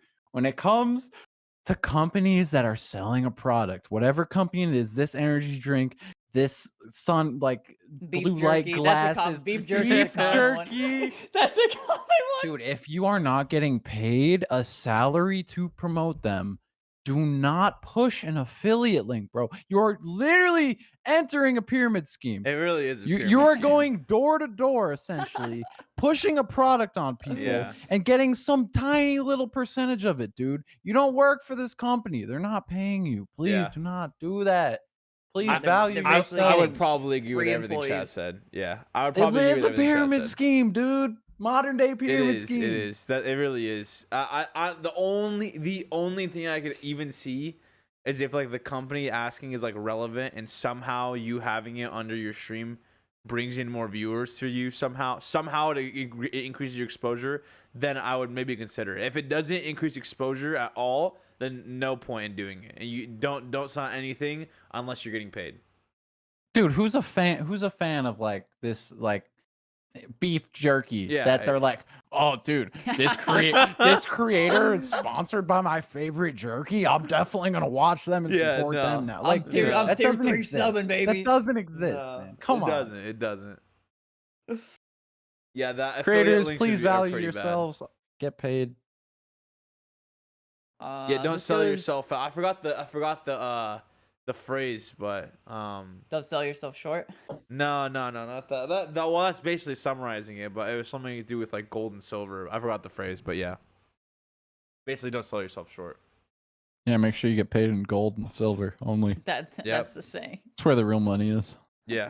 Speaker 3: companies that are selling a product, whatever company it is, this energy drink, this sun, like
Speaker 2: Beef
Speaker 3: blue light
Speaker 2: jerky.
Speaker 3: glasses,
Speaker 2: Beef jerky. is a
Speaker 3: beef
Speaker 2: common one.
Speaker 3: jerky.
Speaker 2: That's a common one.
Speaker 3: Dude, if you are not getting paid a salary to promote them, do not push an affiliate link, bro. You're literally entering a pyramid scheme.
Speaker 1: It really is.
Speaker 3: You are going door to door, essentially, pushing a product on people and getting some tiny little percentage of it, dude. You don't work for this company. They're not paying you. Please do not do that. Please value
Speaker 2: they're
Speaker 3: yourself.
Speaker 1: I would probably agree with
Speaker 2: free
Speaker 1: everything Chad
Speaker 2: employees.
Speaker 1: said. Yeah, I would probably.
Speaker 3: It's a pyramid scheme, dude. Modern day pyramid scheme.
Speaker 1: It is. That it really is. The only thing I could even see is if like the company asking is like relevant, and somehow you having it under your stream brings in more viewers to you somehow it increases your exposure, then I would maybe consider it. If it doesn't increase exposure at all, then no point in doing it. And you don't sign anything unless you're getting paid.
Speaker 3: Dude, who's a fan of like this, like beef jerky that they're like, oh dude, this creator is sponsored by my favorite jerky, I'm definitely gonna watch them and support them now. Like, dude,
Speaker 2: I'm
Speaker 3: that
Speaker 2: tier
Speaker 3: doesn't
Speaker 2: 3
Speaker 3: exist.
Speaker 2: subbing, baby.
Speaker 3: That doesn't exist, man. Come on.
Speaker 1: It doesn't. Yeah, that
Speaker 3: creators, please value yourselves. Get paid.
Speaker 1: Yeah, don't sell yourself out. I forgot the phrase, but
Speaker 2: don't sell yourself short.
Speaker 1: No, not that. Well, that's basically summarizing it, but it was something to do with like gold and silver. I forgot the phrase, but yeah, basically don't sell yourself short.
Speaker 3: Yeah, make sure you get paid in gold and silver only.
Speaker 2: That's the saying.
Speaker 3: That's where the real money is.
Speaker 1: Yeah.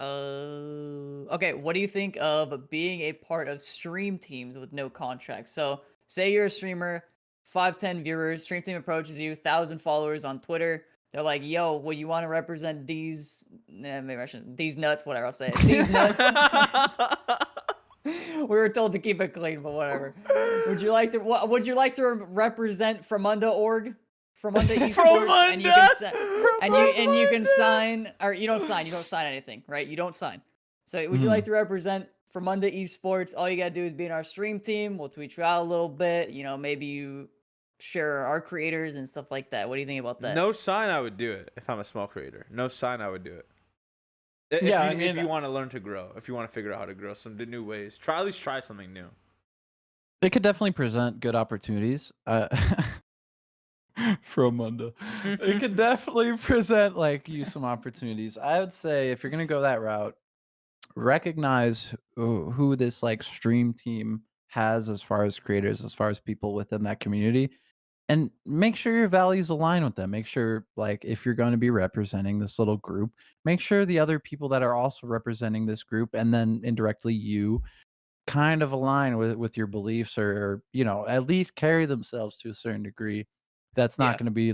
Speaker 2: Okay, what do you think of being a part of stream teams with no contract? So, say you're a streamer, 5-10 viewers, stream team approaches you, 1,000 followers on Twitter. They're like, yo, well, you want to represent these, maybe I shouldn't, these nuts, whatever I'll say. These nuts. We were told to keep it clean, but whatever. Would you like to represent Fromunda org? from Monday
Speaker 1: From
Speaker 2: Esports, and you can
Speaker 1: Monday?
Speaker 2: you can sign, or you don't sign anything, right? You don't sign. So would you like to represent for Monday Esports? All you gotta do is be in our stream team. We'll tweet you out a little bit. Maybe you share our creators and stuff like that. What do you think about that?
Speaker 1: No sign, I would do it if I'm a small creator. No sign, I would do it. If you want to learn to grow, if you want to figure out how to grow some new ways, at least try something new.
Speaker 3: They could definitely present good opportunities. From Monday, it could definitely present you some opportunities. I would say if you're gonna go that route, recognize who this stream team has as far as creators, as far as people within that community, and make sure your values align with them. Make sure if you're going to be representing this little group, make sure the other people that are also representing this group, and then indirectly you, kind of align with your beliefs, or at least carry themselves to a certain degree. That's not
Speaker 2: Yeah.
Speaker 3: going to be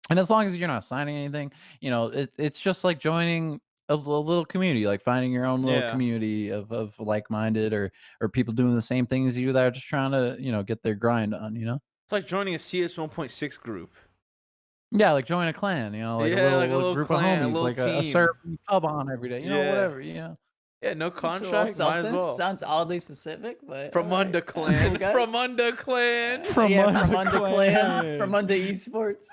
Speaker 3: and as long as you're not signing anything, it's just like joining a little community, like finding your own little community of like-minded or people doing the same things as you that are just trying to get their grind on.
Speaker 1: It's like joining a CS 1.6 group.
Speaker 3: Yeah, like join a clan, a little group
Speaker 1: clan,
Speaker 3: of homies,
Speaker 1: a little
Speaker 3: like a
Speaker 1: team.
Speaker 3: server pub on every day, whatever.
Speaker 1: Yeah, no contract, might as
Speaker 2: Something.
Speaker 1: well.
Speaker 2: Sounds oddly specific, but
Speaker 1: From Monday Clan.
Speaker 2: Cool,
Speaker 1: from Monday Clan.
Speaker 2: From Monday Clan. From Monday Esports.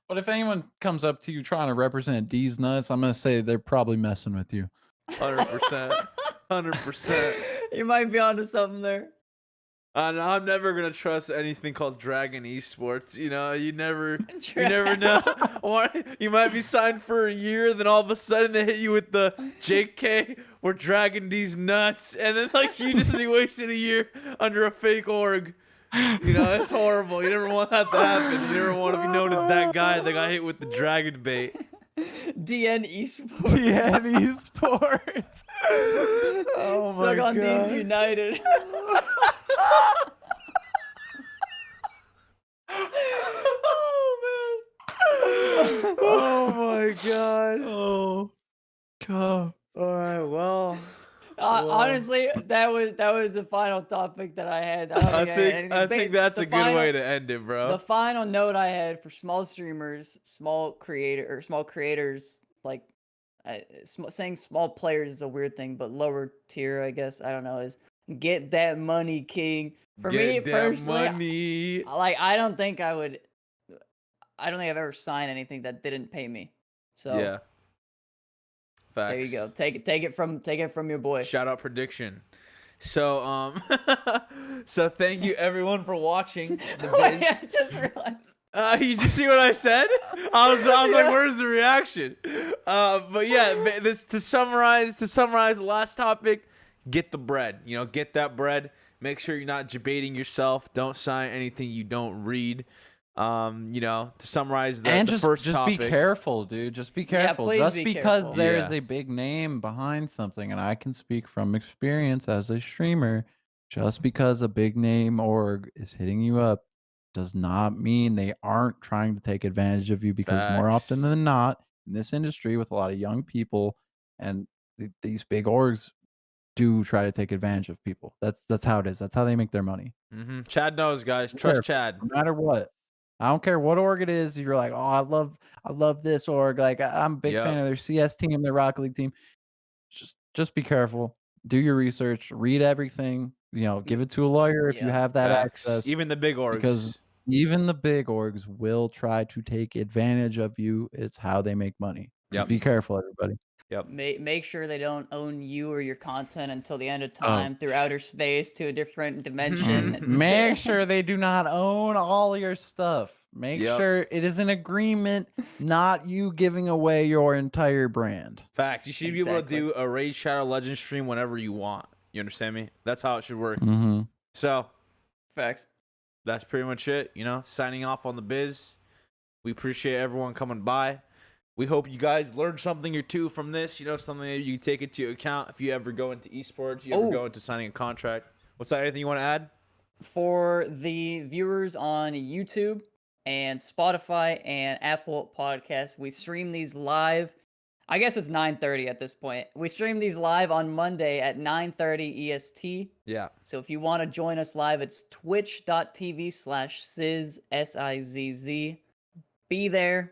Speaker 3: But if anyone comes up to you trying to represent D's nuts, I'm gonna say they're probably messing with you.
Speaker 1: 100%. 100%.
Speaker 2: You might be onto something there.
Speaker 1: I'm never gonna trust anything called Dragon Esports. You never know. Or you might be signed for a year, then all of a sudden they hit you with the JK. We're Dragon D's nuts, and then you just be wasted a year under a fake org. It's horrible. You never want that to happen. You never want to be known as that guy that got hit with the dragon bait.
Speaker 2: DN Esports.
Speaker 3: DN Esports. Oh my
Speaker 2: Suck on
Speaker 3: God.
Speaker 2: D's United.
Speaker 1: Oh my God.
Speaker 3: Oh God.
Speaker 1: All right. Well.
Speaker 2: Honestly, that was the final topic that I had.
Speaker 1: I think that's a good way to end it, bro.
Speaker 2: The final note I had for small streamers, small creators, saying small players is a weird thing, but lower tier, I guess, I don't know, is get that money, king. For me personally, I don't think I've ever signed anything that didn't pay me. So
Speaker 1: yeah. Facts.
Speaker 2: There you go. Take it from your boy.
Speaker 1: Shout out prediction. So so thank you everyone for watching the Bizz.
Speaker 2: I just realized.
Speaker 1: You just see what I said? I was like, where's the reaction? But yeah, to summarize the last topic, get the bread. Get that bread. Make sure you're not debating yourself. Don't sign anything you don't read. To summarize the first topic.
Speaker 3: Just be careful, dude. Just be careful.
Speaker 2: Yeah,
Speaker 3: just
Speaker 2: be
Speaker 3: because
Speaker 2: careful.
Speaker 3: there is a big name behind something, and I can speak from experience as a streamer, just because a big name org is hitting you up does not mean they aren't trying to take advantage of you, because more often than not in this industry with a lot of young people and these big orgs do try to take advantage of people. That's how it is. That's how they make their money.
Speaker 1: Mm-hmm. Chad knows, guys. Trust Chad.
Speaker 3: No matter what. I don't care what org it is. You're like, oh, I love this org. I'm a big fan of their CS team, their Rocket League team. Just be careful. Do your research. Read everything. Give it to a lawyer if you have that access.
Speaker 1: Even the big orgs.
Speaker 3: Because even the big orgs will try to take advantage of you. It's how they make money. Just be careful, everybody.
Speaker 1: Yep.
Speaker 2: Make sure they don't own you or your content until the end of time through outer space to a different dimension.
Speaker 3: Make sure they do not own all your stuff. Make sure it is an agreement, not you giving away your entire brand.
Speaker 1: Facts. You should be able to do a Raid Shadow Legends stream whenever you want. You understand me? That's how it should work.
Speaker 3: Mm-hmm.
Speaker 1: So,
Speaker 2: facts.
Speaker 1: That's pretty much it. Signing off on the Bizz. We appreciate everyone coming by. We hope you guys learned something or two from this. Something that you can take into account if you ever go into esports, you ever go into signing a contract. What's that? Anything you want to add?
Speaker 2: For the viewers on YouTube and Spotify and Apple Podcasts, we stream these live. I guess it's 9:30 at this point. We stream these live on Monday at 9:30 EST.
Speaker 1: Yeah.
Speaker 2: So if you want to join us live, it's twitch.tv/Sizz, SIZZ. Be there.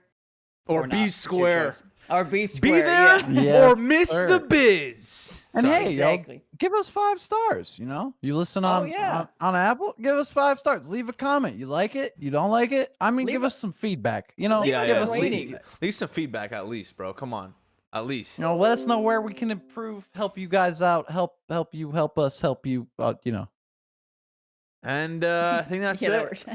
Speaker 1: Or
Speaker 2: not.
Speaker 1: be
Speaker 2: It's your
Speaker 1: square.
Speaker 2: choice. Or be square.
Speaker 1: Be there
Speaker 2: Yeah.
Speaker 3: Yeah,
Speaker 1: or miss
Speaker 3: sir.
Speaker 1: the biz.
Speaker 3: And
Speaker 1: Sorry.
Speaker 3: hey,
Speaker 2: Exactly.
Speaker 3: yo, give us 5 stars. You know, you listen
Speaker 2: Oh,
Speaker 3: on,
Speaker 2: yeah.
Speaker 3: on Apple, give us 5 stars. Leave a comment. You like it? You don't like it? I mean,
Speaker 2: Leave
Speaker 3: give
Speaker 2: a-
Speaker 3: us some feedback. You know,
Speaker 2: leave
Speaker 1: Yeah,
Speaker 2: us
Speaker 3: give
Speaker 2: a
Speaker 3: us some
Speaker 2: rating.
Speaker 3: feedback.
Speaker 1: Leave some feedback at least, bro. Come on. At least.
Speaker 3: You know, let us know where we can improve, help you guys out, help you, help us, help you. You know.
Speaker 1: And I think that's
Speaker 2: Yeah, that
Speaker 1: it.
Speaker 2: works.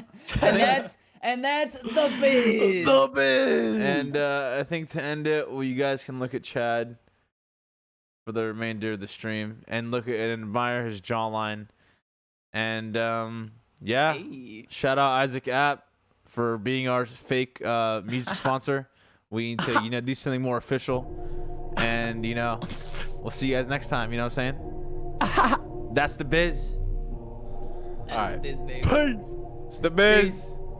Speaker 2: and that's the biz.
Speaker 3: The biz.
Speaker 1: And I think to end it, well, you guys can look at Chad for the remainder of the stream and look at and admire his jawline. And yeah,
Speaker 2: Hey.
Speaker 1: shout out Isaac App for being our fake music sponsor. We need to do something more official. And we'll see you guys next time. You know what I'm saying? That's the biz.
Speaker 2: That's the biz, baby.
Speaker 3: Peace.
Speaker 1: It's the biz.